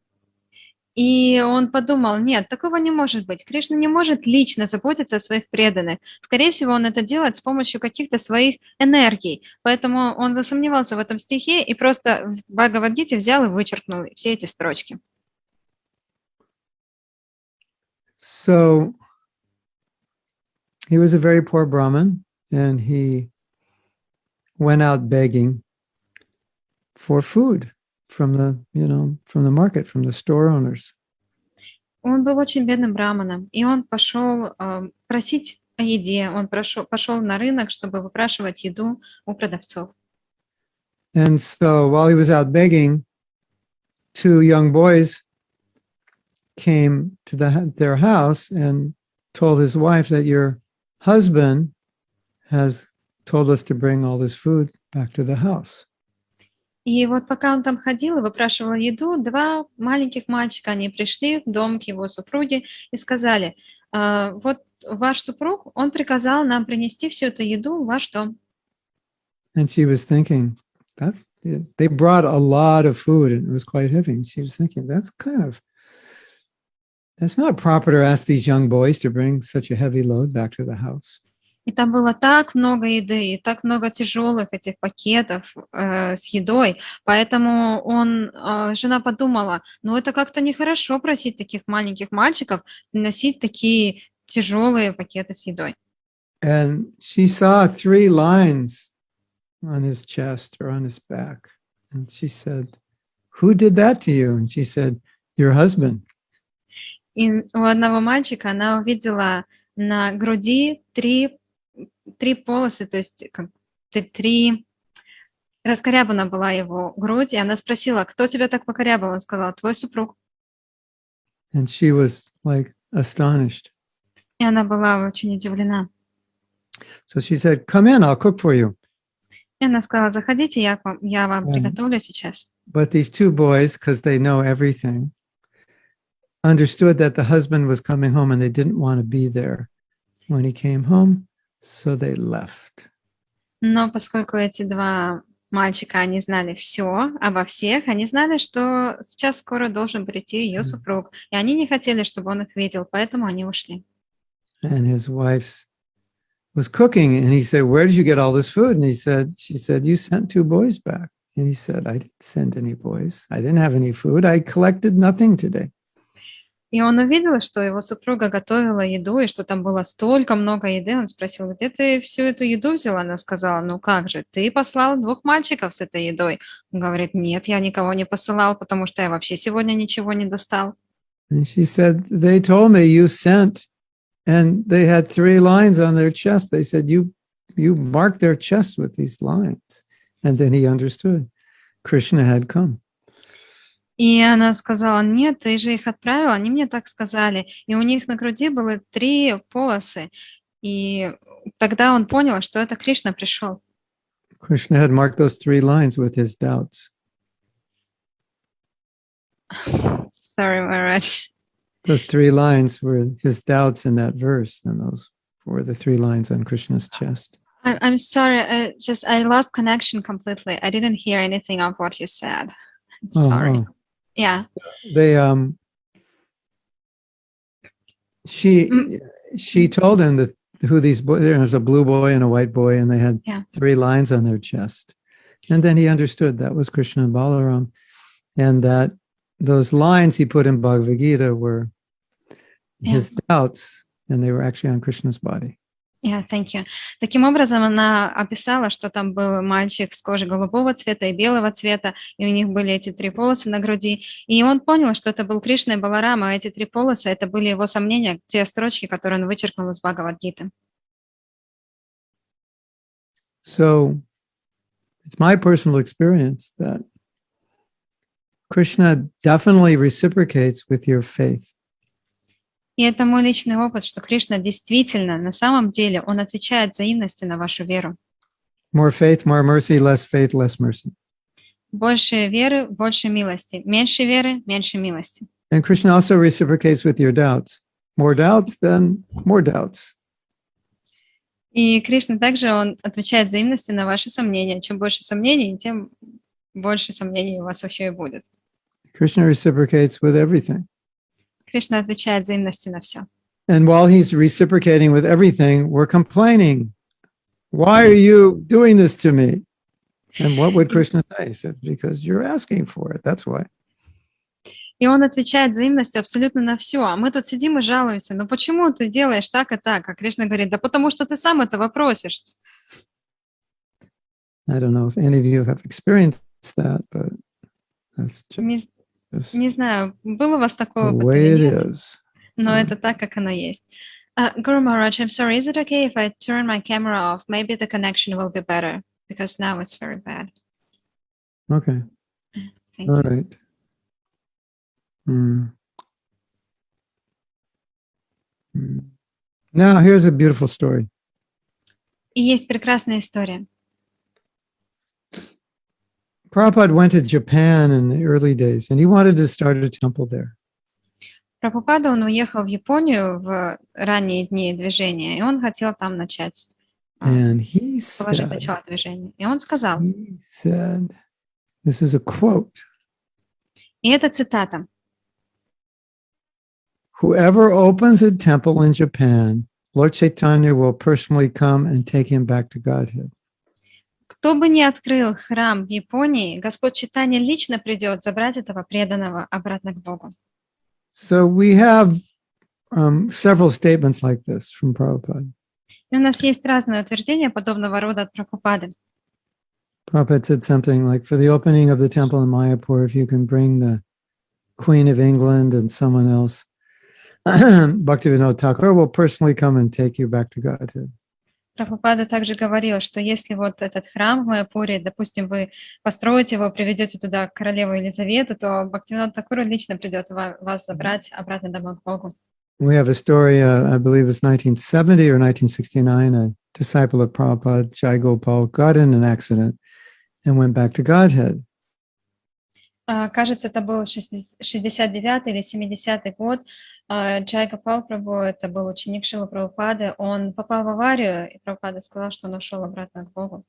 И он подумал, нет, такого не может быть. Кришна не может лично заботиться о своих преданных. Скорее всего, он это делает с помощью каких-то своих энергий. Поэтому он засомневался в этом стихе и просто в Бхагавад-гите взял и вычеркнул все эти строчки. So he was a very poor Brahmin, and he went out begging for food from the market, from the store owners. Он был очень бедным браманом, и он пошел просить о еде. Он пошел на рынок, чтобы выпрашивать еду у продавцов. And so while he was out begging, 2 young boys came to their house and told his wife that your husband has told us to bring all this food back to the house. И вот пока он там ходил и выпрашивал еду, 2 маленьких мальчика, они пришли в дом к его супруге и сказали, вот ваш супруг, он приказал нам принести всю эту еду в ваш дом. And she was thinking, that they brought a lot of food and it was quite heavy. And she was thinking, that's not proper to ask these young boys to bring such a heavy load back to the house. И там было так много еды, и так много тяжелых этих пакетов с едой, поэтому жена подумала, ну это как-то нехорошо просить таких маленьких мальчиков носить такие тяжелые пакеты с едой. And she saw 3 lines on his chest or on his back. And she said, who did that to you? And she said, your husband. И у одного мальчика она увидела на груди 3 полосы, то есть 3 раскорябана была его грудь, и она спросила, кто тебя так покорябал? Он сказал, твой супруг. And she was like astonished. И она была очень удивлена. So she said, come in, I'll cook for you. И она сказала, заходите, я вам приготовлю сейчас. But these 2 boys, because they know everything, understood that the husband was coming home and they didn't want to be there when he came home, so they left. Но поскольку эти 2 мальчика, они знали все обо всех, они знали, что сейчас скоро должен прийти ее супруг, и они не хотели, чтобы он их видел, поэтому они ушли. And his wife was cooking, and he said, where did you get all this food? And she said, you sent 2 boys back. And he said, I didn't send any boys. I didn't have any food. I collected nothing today. И он увидел, что его супруга готовила еду, и что там было столько много еды. Он спросил, где ты всю эту еду взяла? Она сказала, ну как же, ты послал 2 мальчиков с этой едой. Он говорит, нет, я никого не посылал, потому что я вообще сегодня ничего не достал. And she said, they told me you sent, and they had 3 lines on their chest. They said, you marked their chest with these lines. And then he understood Krishna had come. И она сказала, нет, ты же их отправила, они мне так сказали. И у них на груди было 3 полосы. И тогда он понял, что это Кришна пришел. Krishna had marked those 3 lines with his doubts. Sorry, Maharaj. Those 3 lines were his doubts in that verse, and those for the 3 lines on Krishna's chest. I'm sorry, I lost connection completely. I didn't hear anything of what you said. Sorry. Oh. Yeah. They she told him that who these boys, there was a blue boy and a white boy, and they had 3 lines on their chest. And then he understood that was Krishna and Balaram, and that those lines he put in Bhagavad Gita were his doubts, and they were actually on Krishna's body. Yeah, thank you. Таким образом, она описала, что там был мальчик с кожей голубого цвета и белого цвета, и у них были эти 3 полосы на груди. И он понял, что это был Кришна и Баларама, а эти 3 полосы — это были его сомнения, те строчки, которые он вычеркнул из Бхагавад-гиты. So, it's my personal experience that Krishna definitely reciprocates with your faith. И это мой личный опыт, что Кришна действительно, на самом деле, он отвечает взаимностью на вашу веру. More faith, more mercy, less faith, less mercy. Больше веры, больше милости. Меньше веры, меньше милости. And Krishna also reciprocates with your doubts. More doubts, then more doubts. И Кришна также, он отвечает взаимностью на ваши сомнения. Чем больше сомнений, тем больше сомнений у вас еще и будет. Krishna reciprocates with everything. Кришна отвечает взаимностью на все. And while he's reciprocating with everything, we're complaining. Why are you doing this to me? And what would Krishna say? He said, because you're asking for it. That's why. И он отвечает взаимностью абсолютно на все. А мы тут сидим и жалуемся. Ну почему ты делаешь так и так? А Кришна говорит, да потому что ты сам этого просишь. I don't know if any of you have experienced that, but that's just Не знаю, было у вас такое the опыт way или it нет, is. но это так, как оно есть. Guru Maharaj, I'm sorry, is it okay if I turn my camera off? Maybe the connection will be better, because now it's very bad. Okay. Thank All you. right. Now, here's a beautiful story. И есть прекрасная история. Prabhupada went to Japan in the early days, and he wanted to start a temple there. Прабхупада, он уехал в Японию в ранние дни движения, и он хотел там начать, And he положить said, начало движения. И он сказал, this is a quote, и это цитата, whoever opens a temple in Japan, Lord Chaitanya will personally come and take him back to Godhead. кто бы ни открыл храм в Японии, Господь Чайтанья лично придет забрать этого преданного обратно к Богу. So we have several statements like this from Prabhupada. И у нас есть разные утверждения подобного рода от Прабхупады. Prabhupada said something like, for the opening of the temple in Mayapur, if you can bring the Queen of England and someone else, Bhaktivinoda Thakur will personally come and take you back to Godhead. Прабхупада также говорил, что если вот этот храм в Майяпуре, допустим, вы построите его, приведете туда королеву Елизавету, то Бхактивинода Тхакур лично придет вас забрать обратно домой к Богу. We have a story, I believe it's 1970 or 1969, a disciple of Prabhupada, Jai Gopal, got in an accident and went back to Godhead. Кажется, это был 69-й или 70-й год. Джай Гопал Прабху, это был ученик Шрилы Прабхупады, он попал в аварию, и Прабхупада сказал, что он ушел обратно к Богу.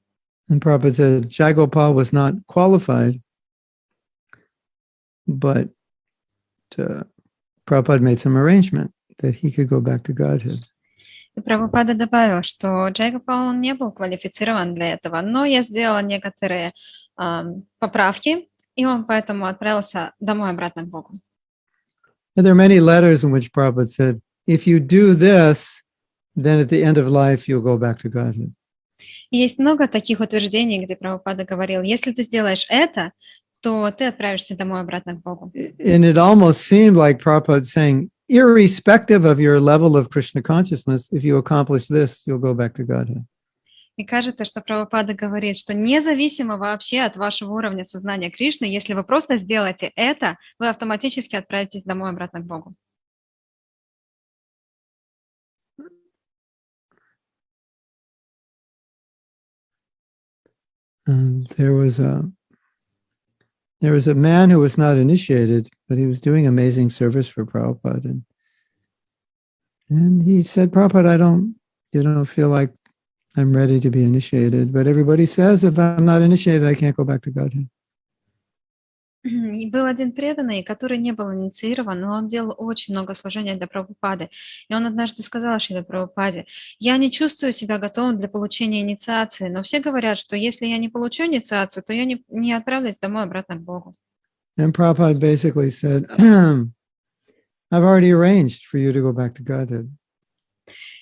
And Prabhupada said Jai Gopal was not qualified, but Prabhupada made some arrangement that he could go back to Godhead. И Прабхупада добавил, что Джай Гопал, он не был квалифицирован для этого, но я сделала некоторые поправки, и он поэтому отправился домой обратно к Богу. And there are many letters in which Prabhupada said, if you do this, then at the end of life, you'll go back to Godhead. И есть много таких утверждений, где Прабхупада говорил, если ты сделаешь это, то ты отправишься домой обратно к Богу. And it almost seemed like Prabhupada saying, irrespective of your level of Krishna consciousness, if you accomplish this, you'll go back to Godhead. И кажется, что Прабхупада говорит, что независимо вообще от вашего уровня сознания Кришны, если вы просто сделаете это, вы автоматически отправитесь домой обратно к Богу. There was a man who was not initiated, but he was doing amazing service for Prabhupada. And he said, Prabhupada, you don't feel like I'm ready to be initiated. But everybody says if I'm not initiated, I can't go back to Godhead. И был один преданный, который не был инициирован, но он делал очень много служения для Прабхупады. И он однажды сказал Шриле Прабхупаде: «Я не чувствую себя готовым для получения инициации, но все говорят, что если я не получу инициацию, то я не отправлюсь домой обратно к Богу». And Prabhupada basically said, I've already arranged for you to go back to Godhead.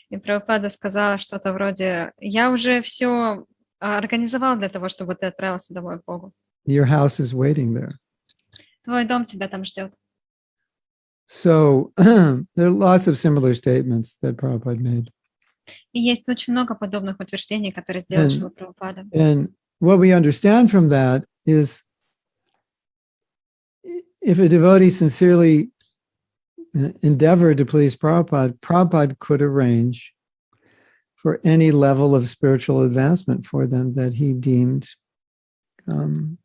И Прабхупада сказала что-то вроде: «Я уже все организовал для того, чтобы ты отправился домой к Богу. Your house is waiting there. Твой дом тебя там ждет». So there are lots of similar statements that Prabhupada made. И есть очень много подобных утверждений, которые сделал Шрила Прабхупада. And what we understand from that is if a devotee sincerely endeavored to please Prabhupada, Prabhupada could arrange for any level of spiritual advancement for them that he deemed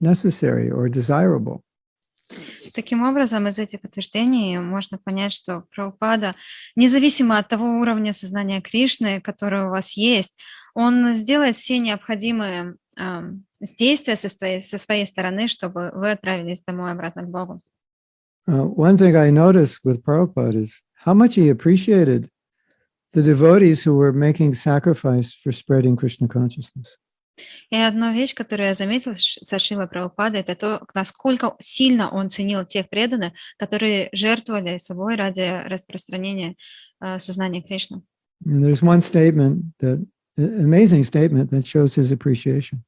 necessary or desirable. Таким образом, из этих утверждений можно понять, что Прабхупада, независимо от того уровня сознания Кришны, который у вас есть, он сделает все необходимые действия со своей стороны, чтобы вы отправились домой обратно к Богу. One thing I noticed with Prabhupada is how much he appreciated the devotees who were making sacrifice for spreading Krishna consciousness. И одна вещь, которую я заметила со Шрилой Прабхупадой, это то, насколько сильно он ценил тех преданных, которые жертвовали собой ради распространения сознания Кришны. And there's one statement, that amazing statement that shows his appreciation.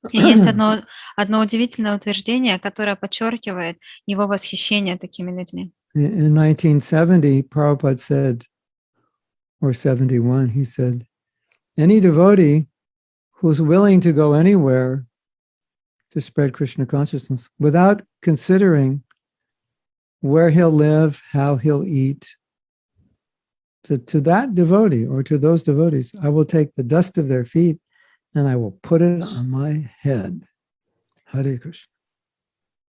И есть одно удивительное утверждение, которое подчеркивает его восхищение такими людьми. In 1970, Prabhupada said, or 71, he said, any devotee who's willing to go anywhere to spread Krishna consciousness without considering where he'll live, how he'll eat, to that devotee or to those devotees, I will take the dust of their feet and I will put it on my head. Hare Krishna.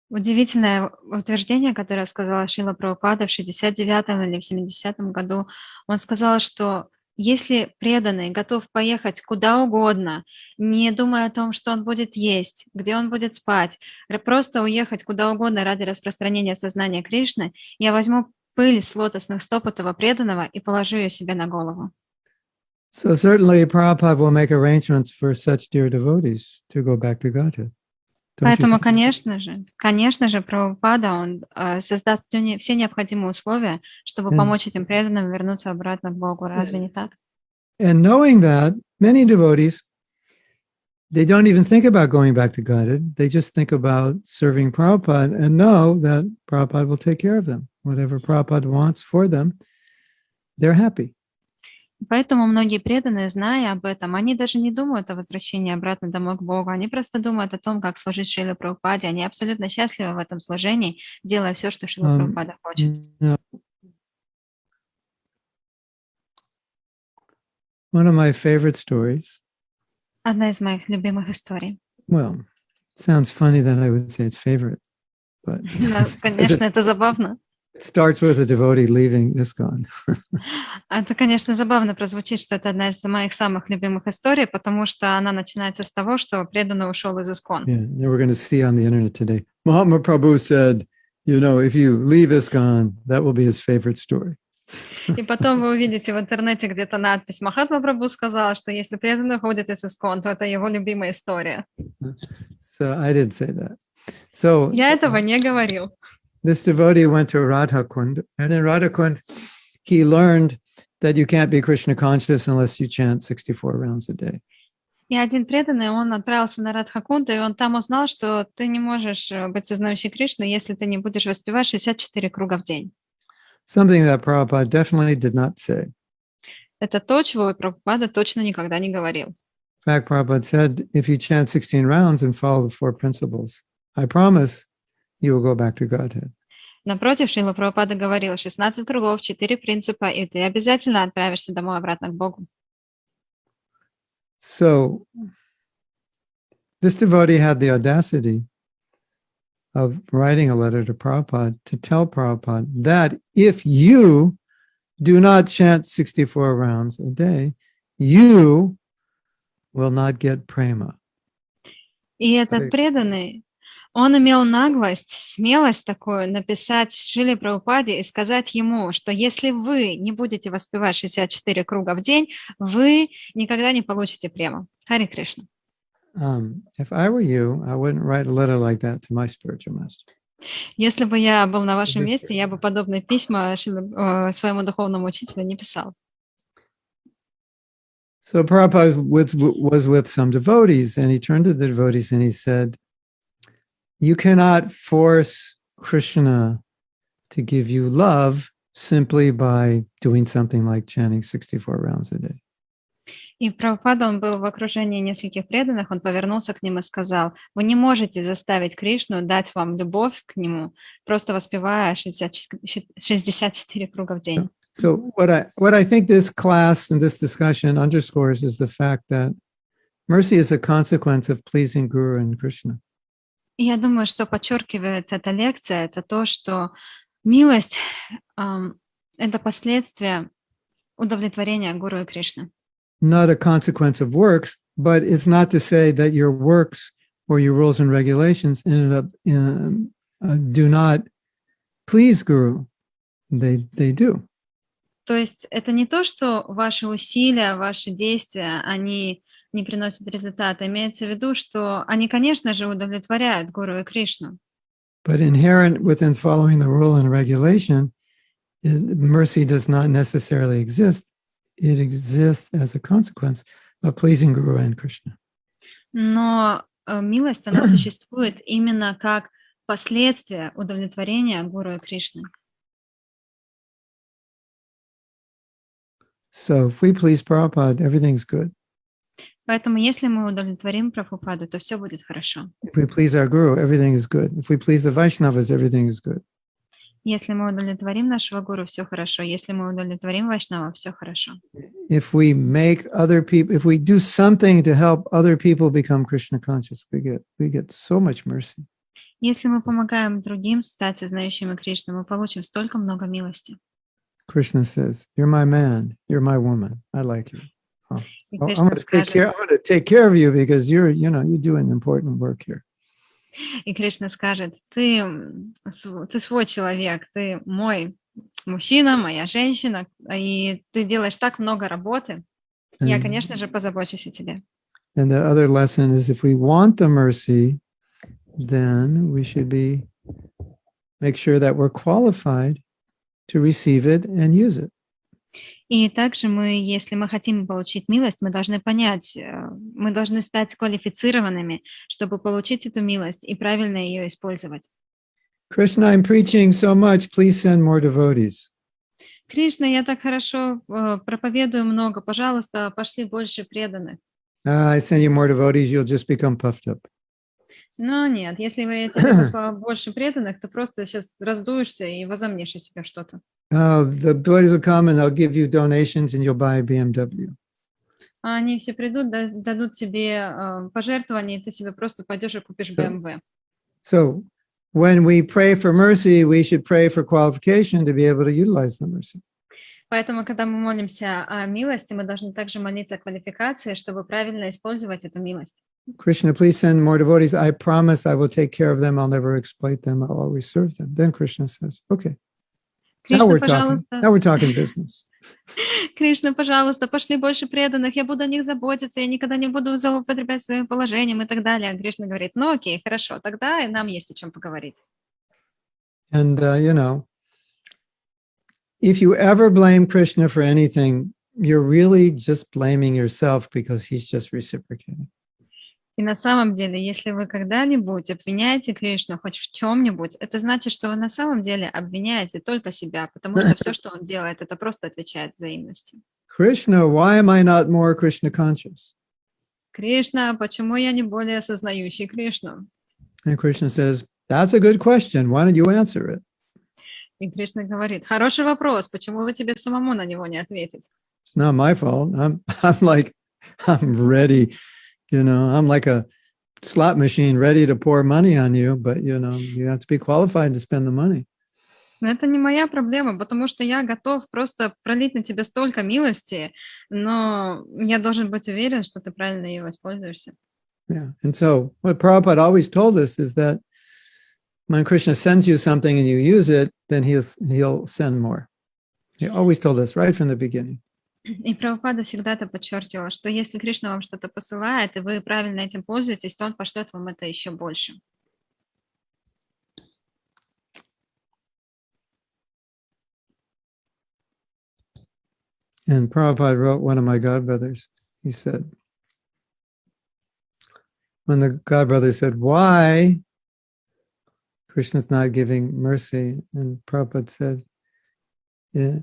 Удивительное утверждение, которое сказала Шрила Прабхупада в 69-м или в 70-м году. Он сказал, что если преданный готов поехать куда угодно, не думая о том, что он будет есть, где он будет спать, просто уехать куда угодно ради распространения сознания Кришны, я возьму пыль с лотосных стоп этого преданного и положу ее себе на голову. So certainly Prabhupada will make arrangements for such dear devotees to go back to Godhead. Поэтому, конечно же, Прабхупада, он создаст все необходимые условия, чтобы помочь этим преданным вернуться обратно к Богу. Разве не так? And knowing that, many devotees, they don't even think about going back to Godhead. They just think about serving Prabhupada and know that Prabhupada will take care of them. Whatever Prabhupada wants for them, they're happy. Поэтому многие преданные, зная об этом, они даже не думают о возвращении обратно домой к Богу. Они просто думают о том, как служить Шриле Прабхупаде. Они абсолютно счастливы в этом служении, делая все, что Шрила Прабхупада хочет. One of my favorite stories. Одна из моих любимых историй. Well, it sounds funny that I would say it's favorite, but конечно, это забавно. It starts with a devotee leaving ISKCON. Это, конечно, забавно прозвучит, что это одна из моих самых любимых историй, потому что она начинается с того, что преданный ушел из ISKCON. Yeah, we're going to see on the internet today. Mahatma Prabhu said, you know, if you leave ISKCON, that will be his favorite story. И потом вы увидите в интернете где-то надпись: Махатма Прабху сказал, что если преданный уходит из ISKCON, то это его любимая история. So I didn't say that. So я этого не говорил. This devotee went to Radhakund, and in Radhakund, he learned that you can't be Krishna conscious unless you chant 64 rounds a day. И один преданный, он отправился на Радхакунду, и он там узнал, что ты не можешь быть сознающий Кришны, если ты не будешь воспевать 64 круга в день. Something that Prabhupada definitely did not say. Это то, чего Прабхупада точно никогда не говорил. In fact, Prabhupada said, if you chant 16 rounds and follow the four principles, I promise you will go back to Godhead. Напротив, Шрила Прабхупада говорил: 16 кругов, 4 принципа, и ты обязательно отправишься домой обратно к Богу. So, this devotee had the audacity of writing a letter to Prabhupada to tell Prabhupada that if you do not chant 64 rounds a day, you will not get prema. И этот Right. преданный, он имел наглость, смелость такую написать Шриле Прабхупаде и сказать ему, что если вы не будете воспевать 64 круга в день, вы никогда не получите прему. Харе Кришна. If I were you, I wouldn't write a letter like that to my spiritual master. Если бы я был на вашем месте, я бы подобные письма своему духовному учителю не писал. So Prabhupada was with some devotees, and he turned to the devotees and he said, you cannot force Krishna to give you love simply by doing something like chanting 64 rounds a day. И Прабхупада, он был в окружении нескольких преданных, он повернулся к ним и сказал, вы не можете заставить Кришну дать вам любовь к нему, просто воспевая 64 круга в день. So what I think this class and this discussion underscores is the fact that mercy is a consequence of pleasing Guru and Krishna. И я думаю, что подчеркивает эта лекция, это то, что милость это последствие удовлетворения Гуру и Кришны. Not a consequence of works, but it's not to say that your works or your rules and regulations do not please Guru. They do. То есть это не то, что ваши усилия, ваши действия, они не приносят результата. Имеется в виду, что они, конечно же, удовлетворяют Гуру и Кришну. But inherent within following the rule and regulation, mercy does not necessarily exist. It exists as a consequence of pleasing Guru and Krishna. Но милость, она существует именно как последствие удовлетворения Гуру и Кришны. So if we please Prabhupada, everything's good. Поэтому если мы удовлетворим Прабхупаду, то все будет хорошо. If we please our Guru, everything is good. If we please the Vaishnavas, everything is good. Если мы удовлетворим нашего Гуру, все хорошо. Если мы удовлетворим Вайшнава, все хорошо. If we make other people, if we do something to help other people become Krishna conscious, we get so much mercy. Если мы помогаем другим стать сознающими Кришну, мы получим столько много милости. Krishna says, "You're my man. You're my woman. I like you. Oh, И I'm Кришна going to скажет, take care of you because you're doing important work here." и Кришна скажет, ты свой человек, ты мой мужчина, моя женщина, и ты делаешь так много работы. Я, конечно же, позабочусь о тебе. And the other lesson is, if we want the mercy, then we should make sure that we're qualified to receive it and use it. И также если мы хотим получить милость, мы должны понять, мы должны стать квалифицированными, чтобы получить эту милость и правильно ее использовать. Krishna, I'm preaching so much. Please send more devotees. Кришна, я так хорошо проповедую много. Пожалуйста, пошли больше преданных. I send you more devotees, you'll just become puffed up. Но нет, если я тебе послала больше преданных, ты просто сейчас раздуешься и возомнишь о себе что-то. The devotees will come and they'll give you donations and you'll buy a BMW. Они все придут, дадут тебе пожертвования, и ты себе просто пойдешь и купишь BMW. So when we pray for mercy, we should pray for qualification to be able to utilize the mercy. Поэтому, когда мы молимся о милости, мы должны также молиться о квалификации, чтобы правильно использовать эту милость. Krishna, please send more devotees. I promise I will take care of them. I'll never exploit them. I'll always serve them. Then Krishna says, okay. Now we're talking business. Кришна, пожалуйста, пошли больше преданных, я буду о них заботиться, я никогда не буду злоупотреблять своим положением и так далее. А Кришна говорит, ну окей, хорошо, тогда и нам есть о чем поговорить. And, if you ever blame Krishna for anything, you're really just blaming yourself because he's just reciprocating. И на самом деле, если вы когда-нибудь обвиняете Кришну хоть в чем-нибудь, это значит, что вы на самом деле обвиняете только себя, потому что все, что он делает, это просто отвечает взаимностью. Krishna, why am I not more Krishna conscious? Кришна, почему я не более осознающий Кришну? And Krishna says, that's a good question. Why don't you answer it? И Кришна говорит, хороший вопрос, почему вы тебе самому на него не ответить? It's not my fault. I'm ready. I'm like a slot machine ready to pour money on you, but you have to be qualified to spend the money. Но это не моя проблема, потому что я готов просто пролить на тебя столько милости, но я должен быть уверен, что ты правильно ей воспользуешься. Yeah. And so what Prabhupada always told us is that when Krishna sends you something and you use it, then he'll send more. He always told us right from the beginning. И Прабхупада всегда это подчеркивала, что если Кришна вам что-то посылает, и вы правильно этим пользуетесь, то он пошлет вам это еще больше. And Prabhupada wrote, one of my godbrothers, he said, when the godbrother said, why Krishna's not giving mercy, and Prabhupada said, yeah,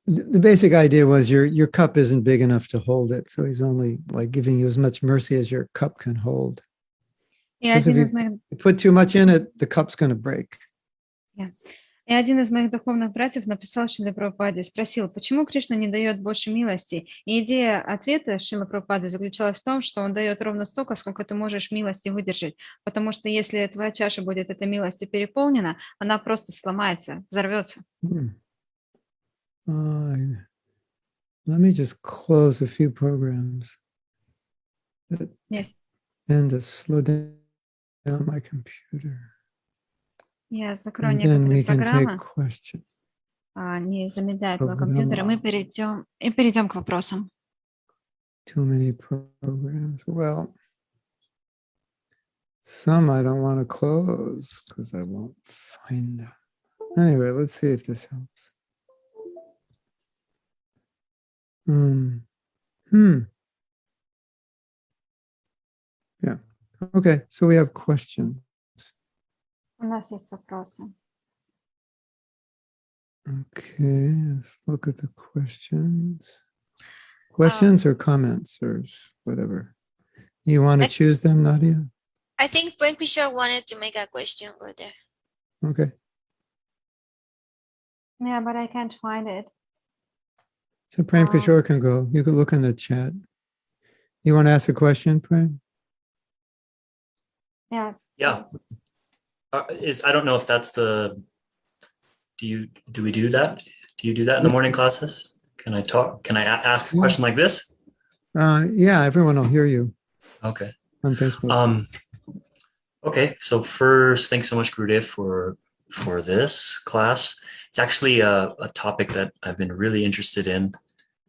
the basic idea was your cup isn't big enough to hold it, so he's only like giving you as much mercy as your cup can hold. И Because if один из you моих put too much in it, the cup's going to break. И один из моих духовных братьев написал Шриле Прабхупаде, спросил, почему Кришна не дает больше милости. И идея ответа Шрилы Прабхупады заключалась в том, что он дает ровно столько, сколько ты можешь милости выдержать. Потому что если твоя чаша будет этой милостью переполнена, она просто сломается, взорвется. Let me just close a few programs that Yes. tend to slow down my computer. Я закрою And then некоторые we can take программы, questions. не замедляют мой компьютер, и мы перейдем к вопросам. Too many programs. Well, some I don't want to close because I won't find them. Anyway, let's see if this helps. Yeah. Okay, so we have questions. У нас есть вопросы. Okay, let's look at the questions. Questions or comments or whatever. You want to choose them, Nadia? I think Frank Fisher wanted to make a question. Go there. Okay. Yeah, but I can't find it. So Prem Kishore can go. You can look in the chat. You want to ask a question, Prem? Yeah. Yeah. I don't know if that's the, do we do that? Do you do that in the morning classes? Can I talk? Can I ask a question like this? Yeah, everyone will hear you. Okay. On Facebook. Okay. So first, thanks so much, Gurudev, for this class. It's actually a topic that I've been really interested in,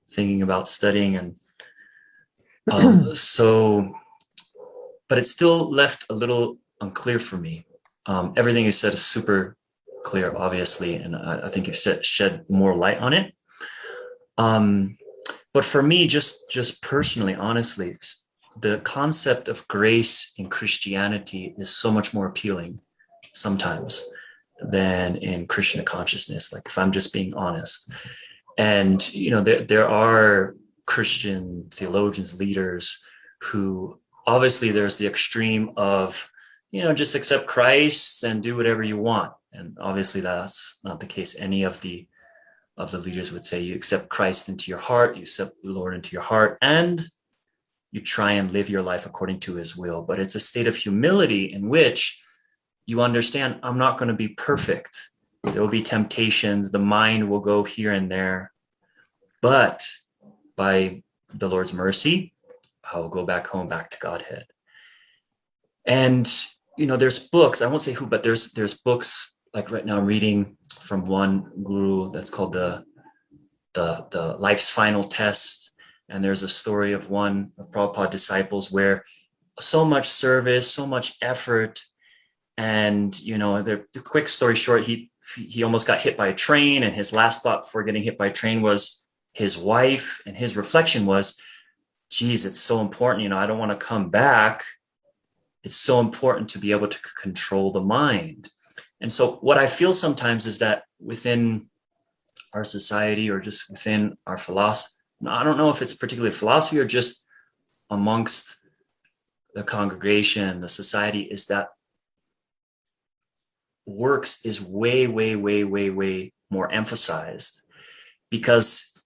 thinking about studying, and but it's still left a little unclear for me. Everything you said is super clear, obviously, and I think you've shed more light on it. But for me, just personally, honestly, the concept of grace in Christianity is so much more appealing sometimes than in Krishna consciousness, like if I'm just being honest. And, you know, there are Christian theologians, leaders who obviously there's the extreme of, you know, just accept Christ and do whatever you want. And obviously that's not the case. Any of the leaders would say you accept Christ into your heart, you accept the Lord into your heart, and you try and live your life according to his will. But it's a state of humility in which you understand I'm not going to be perfect. There will be temptations. The mind will go here and there. But by the Lord's mercy, I'll go back home, back to Godhead. And, you know, there's books, I won't say who, but there's books like right now I'm reading from one guru that's called the Life's Final Test. And there's a story of one of Prabhupada disciples where so much service, so much effort. And, you know, the quick story short, he almost got hit by a train, and his last thought before getting hit by a train was his wife. And his reflection was, geez, it's so important. You know, I don't want to come back. It's so important to be able to control the mind. And so what I feel sometimes is that within our society or just within our philosophy, I don't know if it's particularly philosophy or just amongst the congregation, the society, is that works is way, way, way, way, way more emphasized. Because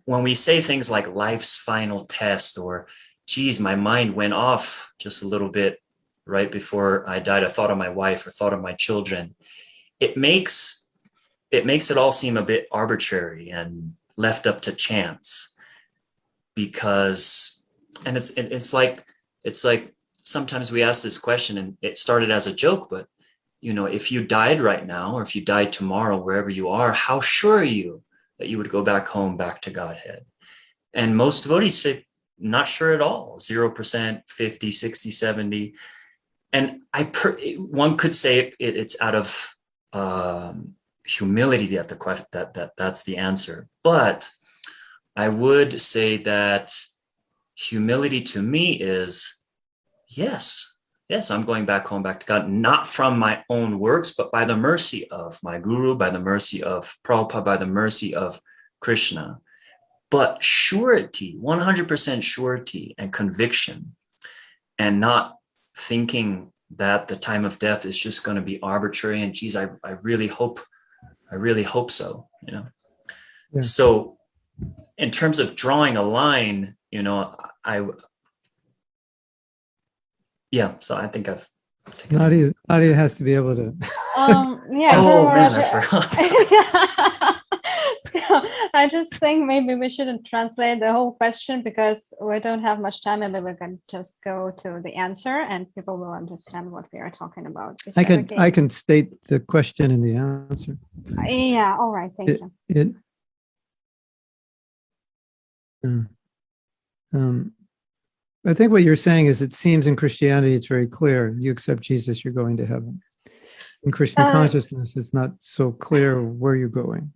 when we say things like life's final test, or, geez, my mind went off just a little bit right before I died, I thought of my wife or thought of my children. it makes it all seem a bit arbitrary and left up to chance, because, and it's like sometimes we ask this question, and it started as a joke, but if you died right now, or if you died tomorrow, wherever you are, how sure are you that you would go back home, back to Godhead? And most devotees say, not sure at all, 0%, 50, 60, 70. And one could say it's out of humility that's the answer. But I would say that humility to me is, yes, I'm going back home, back to God, not from my own works, but by the mercy of my guru, by the mercy of Prabhupada, by the mercy of Krishna. But surety, 100% surety and conviction, and not thinking that the time of death is just going to be arbitrary and geez, I really hope so, Yeah. So in terms of drawing a line, so I think I've taken Nadia has to be able to. Yeah. Oh man, I forgot. So I just think maybe we shouldn't translate the whole question because we don't have much time. Maybe we can just go to the answer and people will understand what we are talking about. I can state the question and the answer. Yeah, all right, thank you. I think what you're saying is it seems in Christianity it's very clear. You accept Jesus, you're going to heaven. In Christian consciousness, it's not so clear where you're going.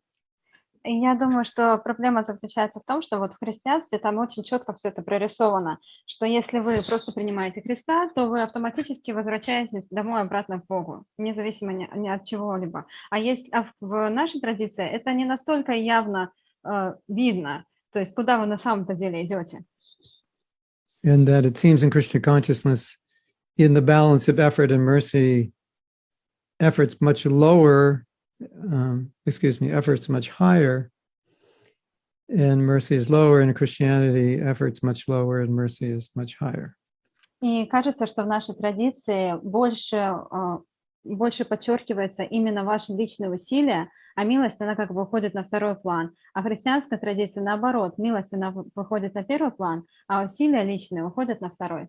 Я думаю, что проблема заключается в том, что вот в христианстве там очень четко все это прорисовано, что если вы просто принимаете Христа, то вы автоматически возвращаетесь домой обратно к Богу, независимо ни от чего-либо. А в нашей традиции это не настолько явно видно, то есть куда вы на самом-то деле идете. And that it seems in Krishna consciousness, in the balance of effort and mercy, effort's much lower. Effort's much higher, and mercy is lower. In Christianity, effort's much lower, and mercy is much higher. И кажется, что в нашей традиции больше подчеркивается именно ваши личные усилия, а милость, она как бы выходит на второй план. А в христианской традиции наоборот, милость, она выходит на первый план, а усилия личные выходят на второй.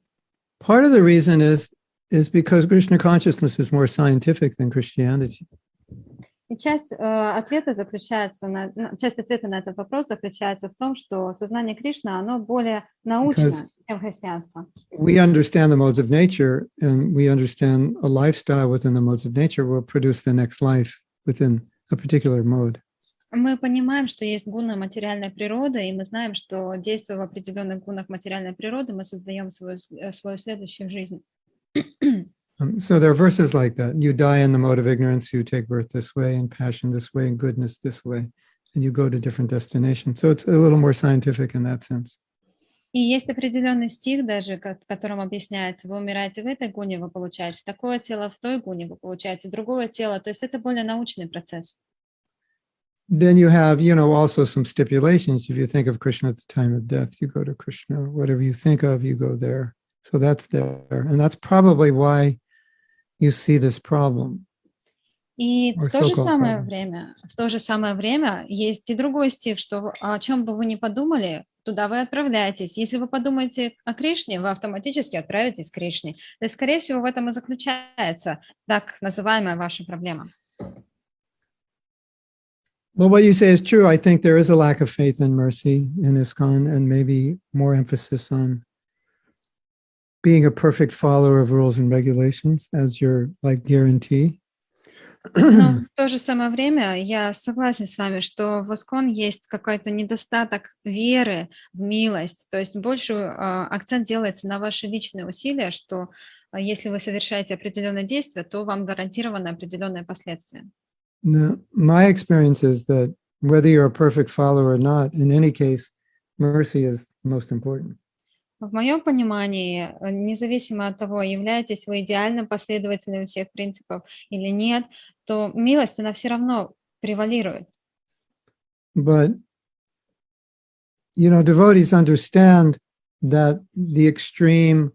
Part of the reason is because Krishna consciousness is more scientific than Christianity. И часть ответа на этот вопрос заключается в том, что сознание Кришны, оно более научно, чем христианство. We understand the modes of nature, and we understand a lifestyle within the modes of nature will produce the next life within a particular mode. Мы понимаем, что есть гуны материальной природы, и мы знаем, что действуя в определенных гунах материальной природы, мы создаем свою следующую жизнь. So there are verses like that. You die in the mode of ignorance, you take birth this way, and passion this way, and goodness this way, and you go to different destinations. So it's a little more scientific in that sense. И есть определенный стих даже, в котором объясняется, вы умираете в этой гуне, вы получаете такое тело, в той гуне вы получаете другое тело. То есть это более научный процесс. Then you have, also some stipulations. If you think of Krishna at the time of death, you go to Krishna. Whatever you think of, you go there. So that's there. And that's probably why you see this problem. И в то же самое время есть и другой стих, что о чем бы вы ни подумали, туда вы отправляетесь. Если вы подумаете о Кришне, вы автоматически отправитесь к Кришне. То есть, скорее всего, в этом и заключается так называемая ваша проблема. Well, what you say is true. I think there is a lack of faith and mercy in ISKCON, and maybe more emphasis on being a perfect follower of rules and regulations as your guarantee. Но в то же самое время я согласен с вами, что в ISKCON есть какой-то недостаток веры в милость, то есть больше акцент делается на ваши личные усилия, что если вы совершаете определенное действие, то вам гарантированы определенные последствия. My experience is that whether you're a perfect follower or not, in any case, mercy is most important. В моем понимании, независимо от того, являетесь вы идеальным последователем всех принципов или нет, то милость, она все равно превалирует. But, devotees understand that the extreme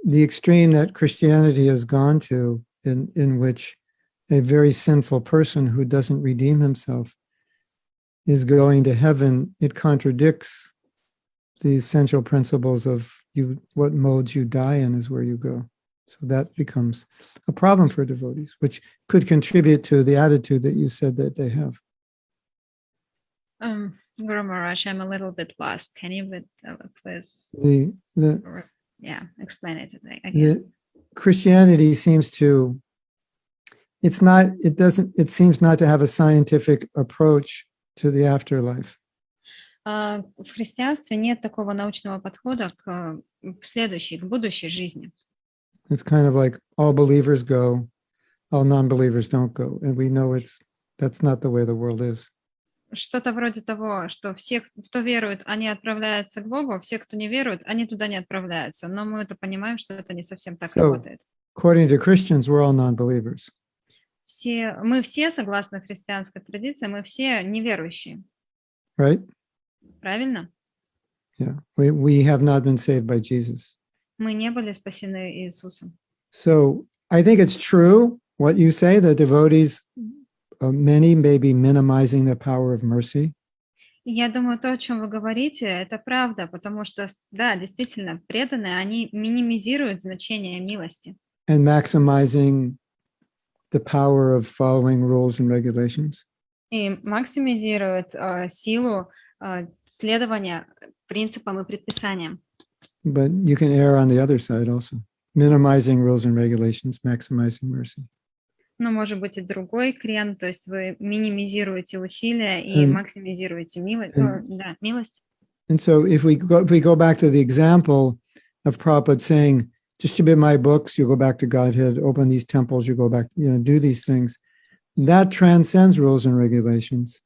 that Christianity has gone to, in which a very sinful person who doesn't redeem himself is going to heaven, it contradicts the essential principles of what modes you die in is where you go. So that becomes a problem for devotees, which could contribute to the attitude that you said that they have. Guru Maharaj, I'm a little bit lost. Can you please explain it again? Christianity seems to, it seems not to have a scientific approach to the afterlife. В христианстве нет такого научного подхода к будущей жизни. It's kind of like all believers go, all non-believers don't go. And we know that's not the way the world is. Что-то вроде того, что все, кто верует, они отправляются к Богу, все, кто не верует, они туда не отправляются. Но мы это понимаем, что это не совсем так работает. According to Christians, we're all non-believers. Мы все, согласно христианской традиции, мы все неверующие. Right? Правильно? Yeah. We have not been saved by Jesus. Мы не были спасены Иисусом. So I think it's true what you say, that devotees, many may be minimizing the power of mercy. Я думаю, то, о чем вы говорите, это правда, потому что, да, действительно, преданные, они минимизируют значение милости. And maximizing the power of following rules and regulations. И максимизируют силу следования принципам и предписаниям. But you can err on the other side also. Minimizing rules and regulations, maximizing mercy. Но может быть и другой крен, то есть вы минимизируете усилия и максимизируете милость. And so if we go back to the example of Prabhupada saying, distribute my books, you go back to Godhead, open these temples, you go back, do these things, that transcends rules and regulations.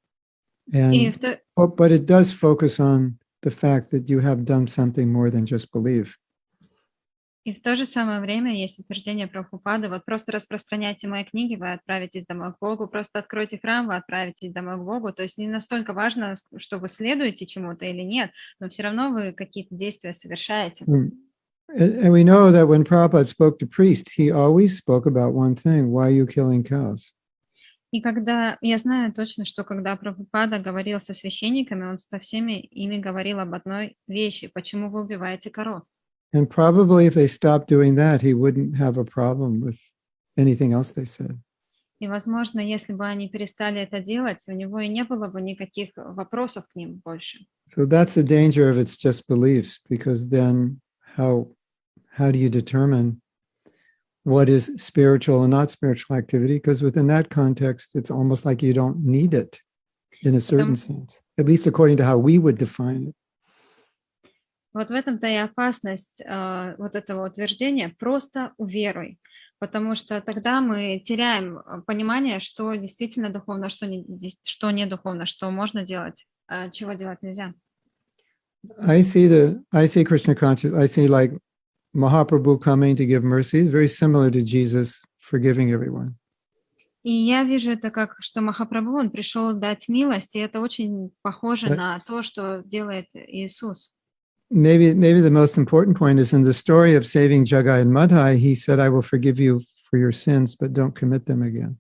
But it does focus on the fact that you have done something more than just believe. И в то же самое время есть утверждение Прабхупады, вот просто распространяйте мои книги, вы отправитесь домой к Богу, просто откройте храм, вы отправитесь домой к Богу. То есть не настолько важно, что вы следуете чему-то или нет, но все равно вы какие-то действия совершаете. And we know that when Prabhupada spoke to priests, he always spoke about one thing: why are you killing cows? И когда, я знаю точно, что когда Прабхупада говорил со священниками, он со всеми ими говорил об одной вещи: почему вы убиваете коров? And probably if they stopped doing that, he wouldn't have a problem with anything else they said. И, возможно, если бы они перестали это делать, у него и не было бы никаких вопросов к ним больше. So that's the danger of it's just beliefs, because then how do you determine what is spiritual and not spiritual activity? Because within that context, it's almost like you don't need it in a certain sense, at least according to how we would define it. Вот в этом-то и опасность вот этого утверждения: просто уверуй, потому что тогда мы теряем понимание, что действительно духовно, что не духовно, что можно делать, чего делать нельзя. I see Krishna consciousness. I see like Mahaprabhu coming to give mercy, very similar to Jesus forgiving everyone. И я вижу это как, что Махапрабху, он пришел дать милость, и это очень похоже на то, что делает Иисус. Maybe the most important point is in the story of saving Jagai and Madhai, he said, I will forgive you for your sins, but don't commit them again.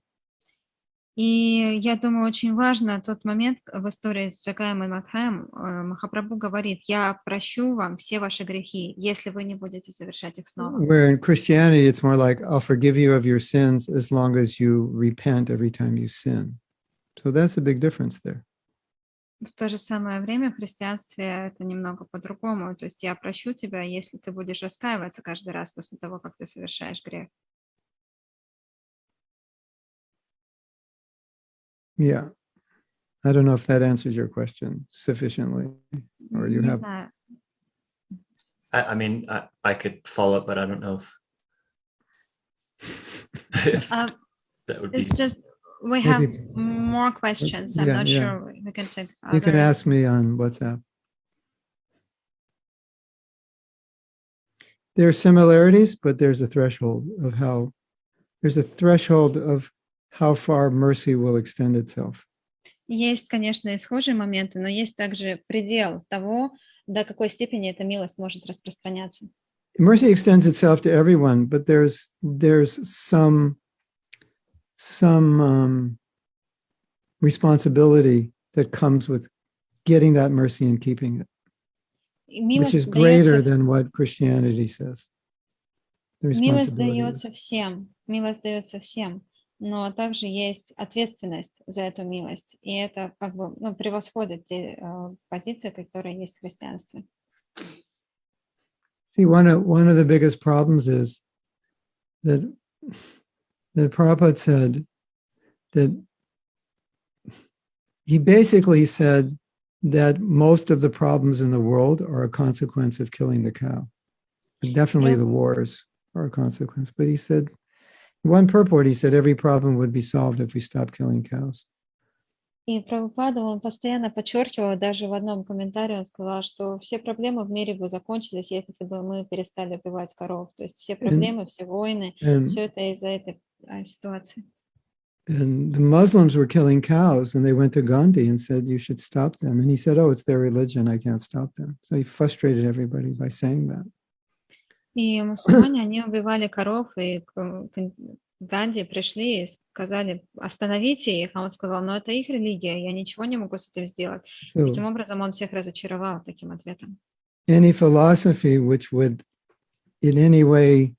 И я думаю, очень важно тот момент в истории с Джагаем и Мадхаем. Махапрабху говорит: я прощу вам все ваши грехи, если вы не будете совершать их снова. Where in Christianity, it's more like, I'll forgive you of your sins as long as you repent every time you sin. So that's a big difference there. В то же самое время в христианстве это немного по-другому. То есть я прощу тебя, если ты будешь раскаиваться каждый раз после того, как ты совершаешь грех. Yeah. I don't know if that answers your question sufficiently, or you have. I mean, I could follow up, but I don't know if that would be. It's just we have more questions. I'm not sure we can take. You can ask me on WhatsApp. There are similarities, but there's a threshold of how far mercy will extend itself. Есть, конечно, и схожие моменты, но есть также предел того, до какой степени эта милость может распространяться. Mercy extends itself to everyone, but there's some some responsibility that comes with getting that mercy and keeping it, И which is милость greater дается, than what Christianity says. The милость responsibility дается is. милость дается всем, но также есть ответственность за эту милость, и это как бы превосходит те позиции, которые есть в христианстве. See, one of the biggest problems is that Prabhupada said that he basically said that most of the problems in the world are a consequence of killing the cow. And definitely the wars are a consequence. But he said, in one purport, he said every problem would be solved if we stopped killing cows. И Прабхупада, он постоянно подчеркивал, даже в одном комментарии он сказал, что все проблемы в мире бы закончились, если бы мы перестали убивать коров. То есть все проблемы, все войны, все это из-за этой ситуации. And the Muslims were killing cows, and they went to Gandhi and said, you should stop them. And he said, oh, it's their religion, I can't stop them. So he frustrated everybody by saying that. И мусульмане, они убивали коров, и к Ганди пришли и сказали, остановите их. А он сказал, ну это их религия, я ничего не могу с этим сделать. So Таким образом, он всех разочаровал таким ответом. any philosophy which would in any way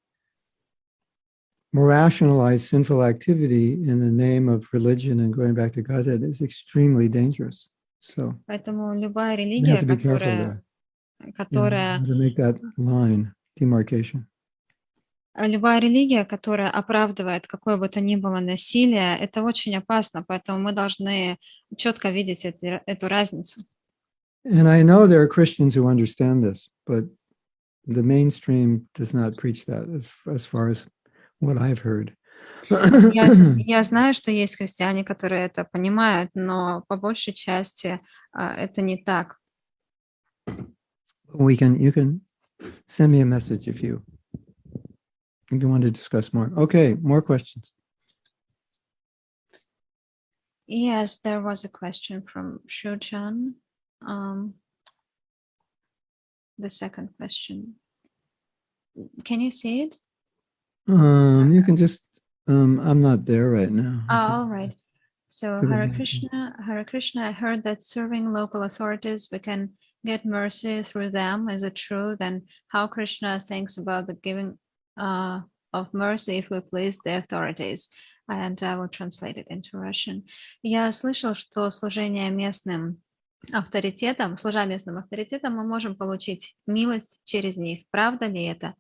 rationalize sinful activity in the name of religion and going back to Godhead is extremely dangerous. So Поэтому любая we have религия, to be careful there. которая How to make that line, demarcation. Любая религия, которая оправдывает какое бы то ни было насилие, это очень опасно, поэтому мы должны четко видеть эту разницу. And I know there are Christians who understand this, but the mainstream does not preach that as far as what I've heard. Я знаю, что есть христиане, которые это понимают, но по большей части это не так. You can send me a message if you want to discuss more. Okay, more questions. Yes, there was a question from Shujan. The second question. Can you see it? You can just, I'm not there right now. All right. So Good Hare mention. Krishna, I heard that serving local authorities, we can get mercy through them. Is it true? Then how Krishna thinks about the giving of mercy if we please the authorities? And I will translate it into Russian. Я слышал, что служение местным авторитетам, служа местным авторитетам, мы можем получить милость через них. Правда ли это?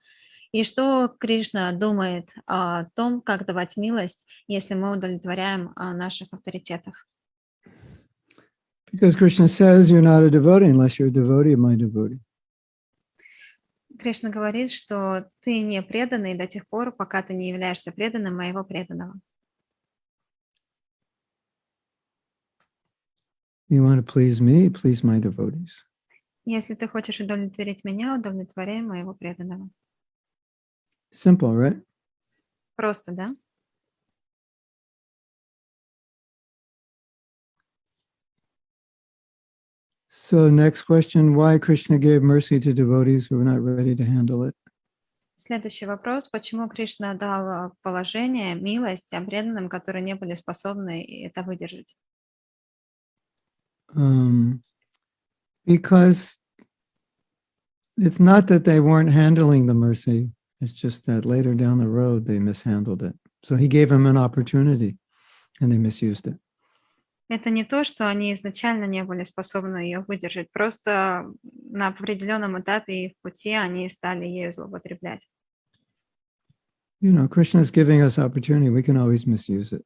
И что Кришна думает о том, как давать милость, если мы удовлетворяем наших авторитетов? Because Krishna says you're not a devotee unless you're a devotee of my devotee. Кришна говорит, что ты не преданный до тех пор, пока ты не являешься преданным моего преданного. You want to please me, please my devotees. Если ты хочешь удовлетворить меня, удовлетворяй моего преданного. Simple, right? Просто, да? So next question, why Krishna gave mercy to devotees who were not ready to handle it? Следующий вопрос. Почему Кришна дал положение, милость тем преданным, которые не были способны это выдержать? Because it's not that they weren't handling the mercy, it's just that later down the road they mishandled it. So he gave them an opportunity and they misused it. Это не то, что они изначально не были способны ее выдержать, просто на определенном этапе их пути они стали ею злоупотреблять. You know, Krishna is giving us opportunity, we can always misuse it.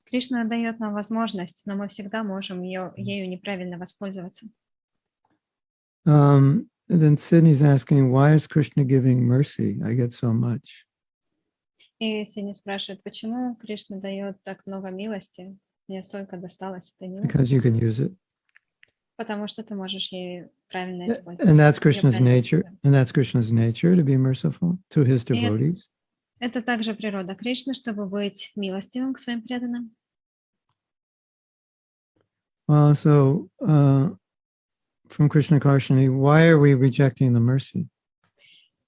Кришна дает нам возможность, но мы всегда можем ею неправильно воспользоваться. And then Sydney's asking, why is Krishna giving mercy? I get so much. И Синя спрашивает, почему Кришна дает так много милости? Мне столько досталось этой милости. Because you can use it. Потому что ты можешь ею правильно использовать. And that's Krishna's nature. And that's Krishna's nature, to be merciful to his devotees. Это также природа Кришны, чтобы быть милостивым к своим преданным. So from Krishna Karshani, why are we rejecting the mercy?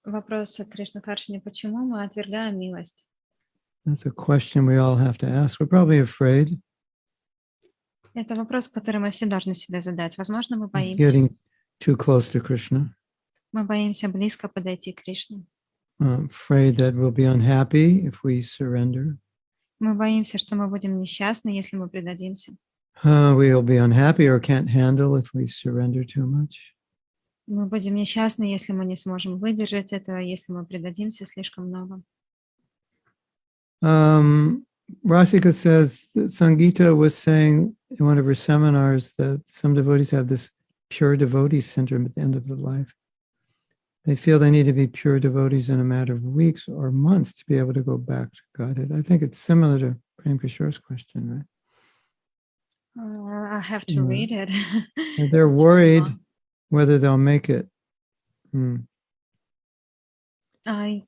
Вопрос от Кришны Каршини, почему мы отвергаем милость? That's a question we all have to ask. We're probably afraid Это вопрос, который мы все должны себе задать. Возможно, мы of боимся. getting too close to Krishna. Мы боимся близко подойти к Кришне. Afraid that we'll be unhappy if we surrender. Мы боимся, что мы будем несчастны, если мы предадимся. We'll be unhappy or can't handle if we surrender too much. Мы будем несчастны, если мы не сможем выдержать этого, если мы предадимся слишком много. Rasika says that Sangita was saying in one of her seminars that some devotees have this pure devotee syndrome at the end of their life. They feel they need to be pure devotees in a matter of weeks or months to be able to go back to Godhead. I think it's similar to Prem Kishore's question, right? I have to read it. And they're worried whether they'll make it.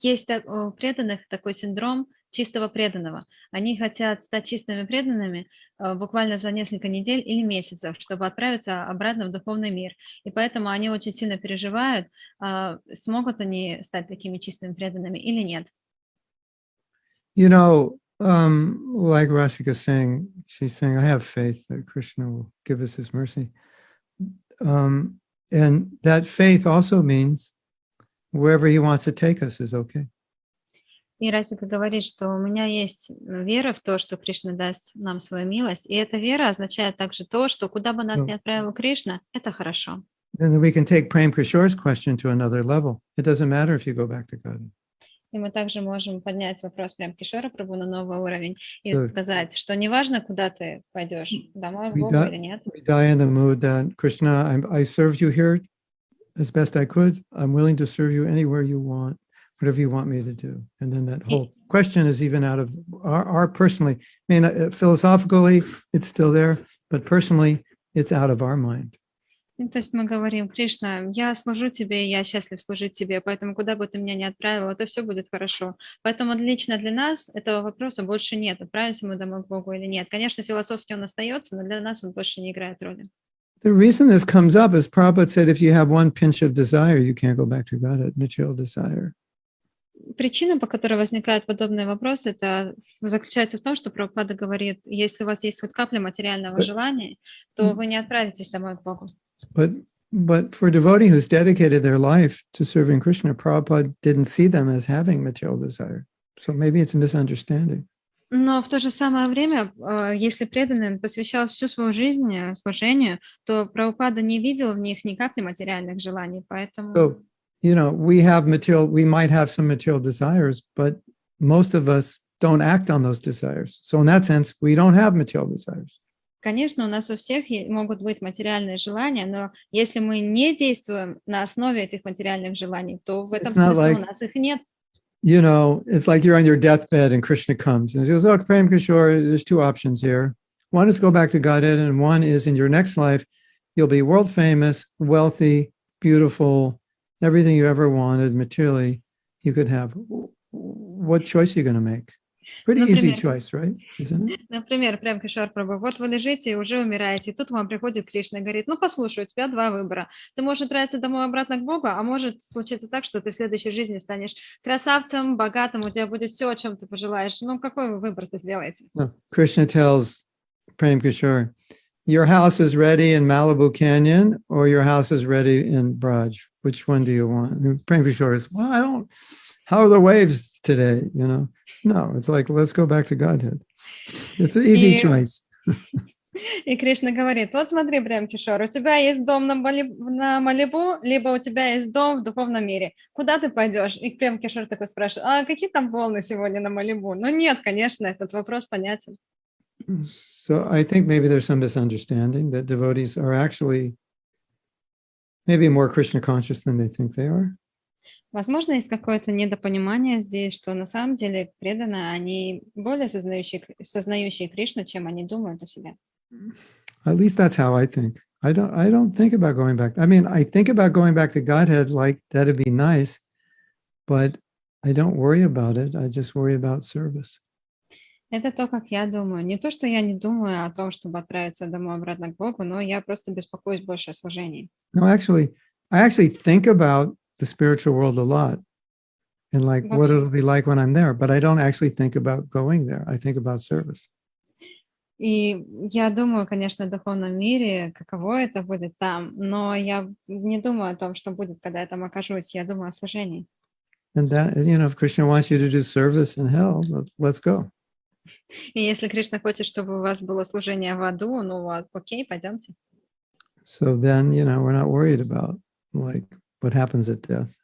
Есть у преданных такой синдром чистого преданного. Они хотят стать чистыми преданными буквально за несколько недель или месяцев, чтобы отправиться обратно в духовный мир. И поэтому они очень сильно переживают, смогут они стать такими чистыми преданными или нет. You know, like Rasika saying, she's saying, I have faith that Krishna will give us his mercy. And that faith also means wherever he wants to take us is okay. И Расика говорит, что у меня есть вера в то, что Кришна даст нам свою милость, и эта вера означает также то, что куда бы нас ни отправил Кришна, это хорошо. Then we can take Prem Kishore's question to another level. It doesn't matter if you go back to God. И мы также можем поднять вопрос Прем Кишора Прабху на новый уровень и сказать, что неважно, куда ты пойдешь, домой к Богу или нет. We die in the mood that Krishna, I served you here as best I could. I'm willing to serve you anywhere you want. Whatever you want me to do. And then that whole question is even out of our personally, I mean, philosophically, it's still there, but personally, it's out of our mind. То есть мы говорим, Кришна, я служу тебе, я счастлив служить тебе, поэтому куда бы ты меня ни отправил, это все будет хорошо. Поэтому лично для нас этого вопроса больше нет, отправимся мы домой к Богу или нет. Конечно, философски он остается, но для нас он больше не играет роли. The reason this comes up is Prabhupada said, if you have one pinch of desire, you can't go back to God, material desire. Причина, по которой возникают подобные вопросы, это заключается в том, что Прабхупада говорит, если у вас есть хоть капля материального желания, то вы не отправитесь домой к Богу. But for a devotee who's dedicated their life to serving Krishna, Prabhupada didn't see them as having material desire. So maybe it's a misunderstanding. Но в то же самое время, если преданный посвящал всю свою жизнь служению, то Прабхупада не видел в них ни капли материальных желаний, поэтому... So, you know, we might have some material desires, but most of us don't act on those desires. So in that sense, we don't have material desires. Конечно, у нас у всех могут быть материальные желания, но если мы не действуем на основе этих материальных желаний, то в этом смысле у нас их нет. You know, it's like you're on your deathbed and Krishna comes and says, oh, Prem Kishore, there's two options here. One is go back to Godhead, and one is in your next life, you'll be world famous, wealthy, beautiful, everything you ever wanted materially, you could have. What choice are you going to make? Pretty easy choice, right? Isn't it? Например, Прем Кишор Прабху, вот вы лежите и уже умираете, и тут вам приходит Кришна и говорит, ну послушай, у тебя два выбора. Ты можешь отправиться домой обратно к Богу, а может случиться так, что ты в следующей жизни станешь красавцем, богатым, у тебя будет все, о чем ты пожелаешь. Ну какой выбор ты сделаете? No. Krishna tells Prem Kishore, your house is ready in Malibu Canyon or your house is ready in Braj. Which one do you want? And Prem Kishore is, well, how are the waves today? You know? No, it's like, let's go back to Godhead. It's an easy choice. И Кришна говорит, вот смотри, Прем Кишор, у тебя есть дом на Малибу, либо у тебя есть дом в духовном мире. Куда ты пойдешь? И Прем Кишор такой спрашивает, а какие там волны сегодня на Малибу? Ну нет, конечно, этот вопрос понятен. So I think maybe there's some misunderstanding that devotees are actually maybe more Krishna conscious than they think they are. Возможно, есть какое-то недопонимание здесь, что на самом деле преданные, они более сознающие Кришну, чем они думают о себе. At least that's how I think. I don't think about going back. I mean, I think about going back to Godhead, like that'd be nice, but I don't worry about it. I just worry about service. Это то, как я думаю. Не то, что я не думаю о том, чтобы отправиться домой обратно к Богу, но я просто беспокоюсь больше о служении. No, actually, I actually think about the spiritual world a lot. and like what it'll be like when I'm there. But I don't actually think about going there. I think about service. И я думаю, конечно, о духовном мире, каково это будет там, но я не думаю о том, что будет, когда я там окажусь. Я думаю о служении. And that, if Krishna wants you to do service in hell, let's go. И если Кришна хочет, чтобы у вас было служение в аду, ну вот, окей, пойдемте. So then, we're not worried about like what happens at death.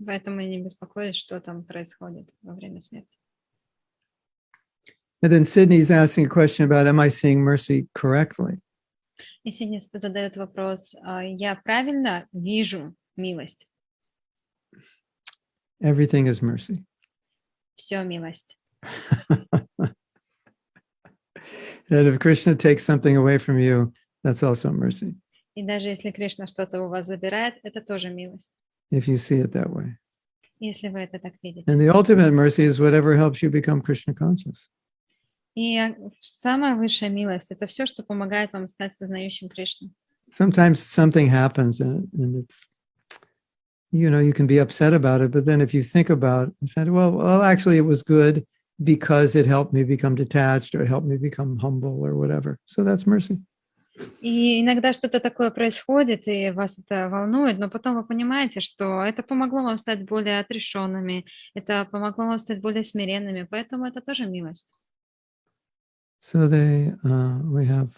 Поэтому я не беспокоюсь, что там происходит во время смерти. And then Sydney's asking a question about, am I seeing mercy correctly? И Сидни задает вопрос, я правильно вижу милость? Everything is mercy. Все милость. And if Krishna takes something away from you, that's also mercy. И даже если Кришна что-то у вас забирает, это тоже милость, If you see it that way. если вы это так видите. And the ultimate mercy is whatever helps you become Krishna conscious. И самая высшая милость – это все, что помогает вам стать сознающим Кришну. Sometimes something happens and it's, you can be upset about it, but then if you think about it and said, well, actually it was good because it helped me become detached or it helped me become humble or whatever. So that's mercy. И иногда что-то такое происходит, и вас это волнует, но потом вы понимаете, что это помогло вам стать более отрешенными, это помогло вам стать более смиренными, поэтому это тоже милость. So we have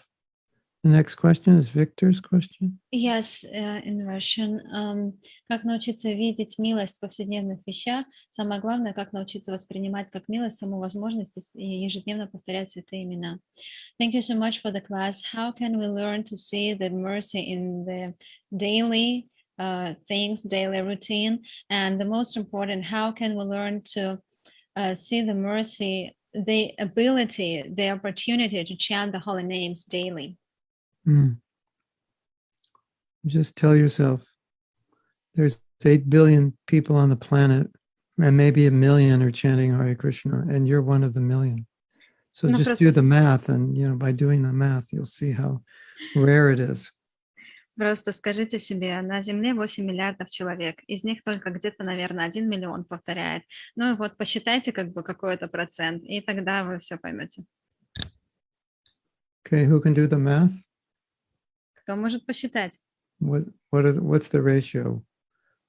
the next question is Victor's question. Yes, in Russian. Как научиться видеть милость в повседневных вещах? Самое главное, как научиться воспринимать как милость саму возможность и ежедневно повторять святые имена. Thank you so much for the class. How can we learn to see the mercy in the daily things, daily routine? And the most important, how can we learn to see the mercy, the ability, the opportunity to chant the holy names daily? Just tell yourself there's 8 billion people on the planet and maybe 1 million are chanting Hare Krishna and you're one of the million. So just do the math and, by doing the math, you'll see how rare it is. Просто скажите себе, на Земле 8 миллиардов человек, из них только где-то, наверное, 1 миллион повторяет. Ну и вот посчитайте какой-то процент, и тогда вы все поймете. Okay, who can do the math? Кто может посчитать? What's the ratio?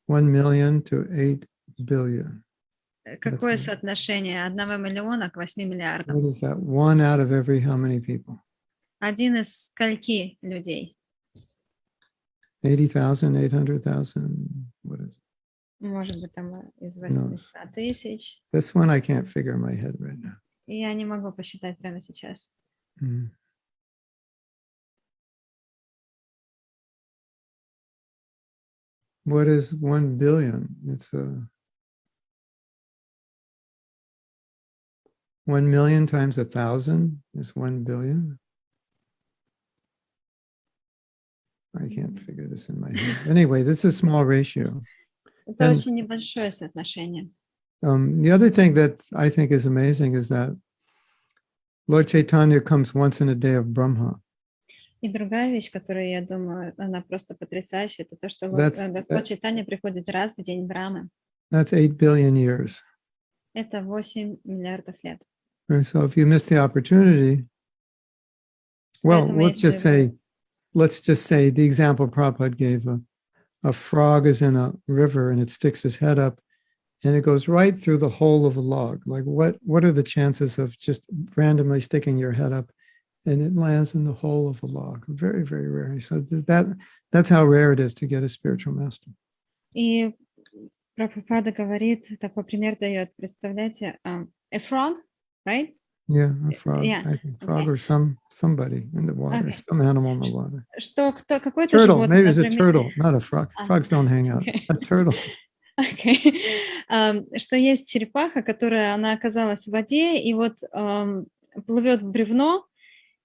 1 million to 8 billion. Какое соотношение 1 миллиона к 8 миллиардам? What is that? 1 out of every how many people? Один из скольки людей? 80,000, 800,000, what is it? Может быть, там из 800 тысяч. This one I can't figure in my head right now. Я не могу посчитать прямо сейчас. What is 1 billion? It's 1 million times 1,000 is 1 billion. I can't figure this in my head. Anyway, this is a small ratio. Это очень небольшое соотношение. The other thing that I think is amazing is that Lord Chaitanya comes once in a day of Brahma. И другая вещь, которую я думаю, она просто потрясающая, это то, что Господь Чайтанья приходит раз в день Брамы. That's 8 billion years. Это 8 миллиардов лет. And so if you miss the opportunity, well, let's just say the example Prabhupada gave, a frog is in a river and it sticks its head up and it goes right through the hole of a log. Like what are the chances of just randomly sticking your head up and it lands in the hole of a log? Very, very rare. So that's how rare it is to get a spiritual master. И Прабхупада говорит, такой пример дает, представляете, a frog, right? Yeah, a frog. Yeah. I think frog or somebody in the water, some animal in the water. Что какой-то Turtle, животное, maybe it's a например, turtle, not a frog. Frogs don't hang out. A turtle. Что есть черепаха, она оказалась в воде, и вот плывет бревно,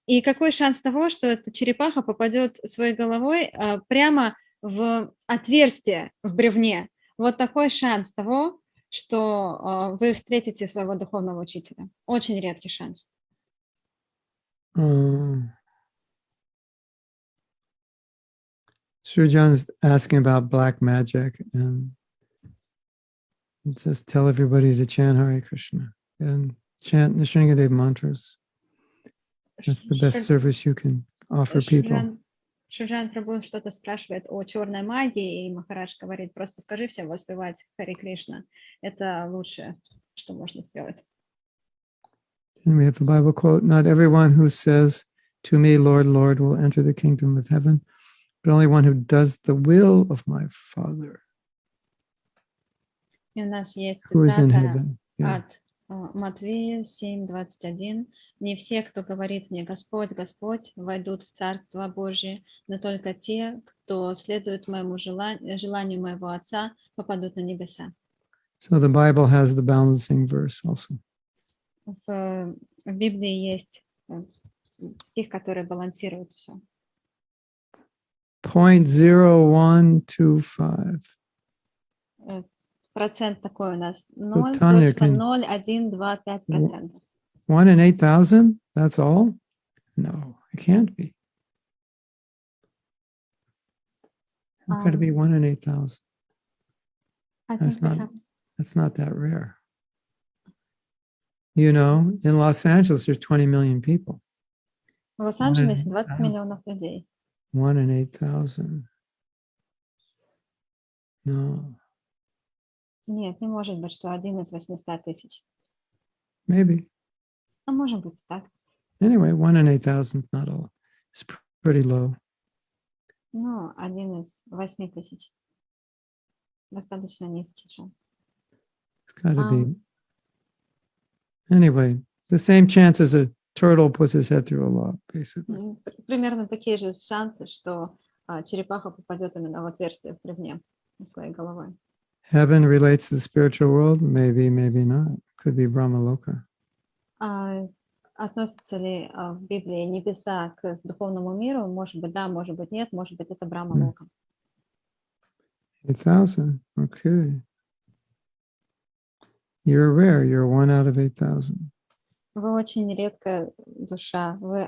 и какой шанс того, что эта черепаха попадет своей головой прямо в отверстие в бревне? Вот такой шанс того, что вы встретите своего духовного учителя. Очень редкий шанс. Srijan's asking about black magic, and Just tell everybody to chant Hare Krishna and chant Nisringadev mantras. That's the best service you can offer people. Шуджан Прабhu что-то спрашивает о черной магии, и Махарадж говорит, просто скажи всем воспевать Харе Кришна. Это лучшее, что можно сделать. And we have the Bible quote, not everyone who says to me, Lord, Lord, will enter the kingdom of heaven, but only one who does the will of my Father И у нас есть who is in цитата heaven. Yeah. от Матвея 7:21. Не все, кто говорит мне Господь, Господь, войдут в Царство Божие, но только те, кто следует моему желанию моего Отца, попадут на небеса. So the Bible has the balancing verse also. В Библии есть стих, который балансирует все. 0.0125. Процент такой у нас Tanya, 0.0125%. 1 in 8,000? That's all? No, it can't be. How could it be 1 in 8,000? That's not that rare. You know, in Los Angeles, there's 20 million people. В Лос-Анджелесе 20 миллионов людей. 1 in 8,000. No. Нет, не может быть, что 1 из 800 тысяч. Maybe. А может быть так. Anyway, 1 in 8,000 is not all. It's pretty low. Ну, 1 из 8 тысяч. Достаточно низкий шанс. It's got to be. Anyway, the same chance as a turtle puts his head through a log, basically. Примерно такие же шансы, что черепаха попадет именно в отверстие в бревне своей головой. Heaven relates to the spiritual world? Maybe, maybe not. Could be Brahmaloka. Относятся ли в Библии небеса к духовному миру? Может быть, да, может быть, нет, может быть, это Брахма-лока. 8,000. Okay. You're rare. You're 1 out of 8,000. Вы очень редкая душа. Вы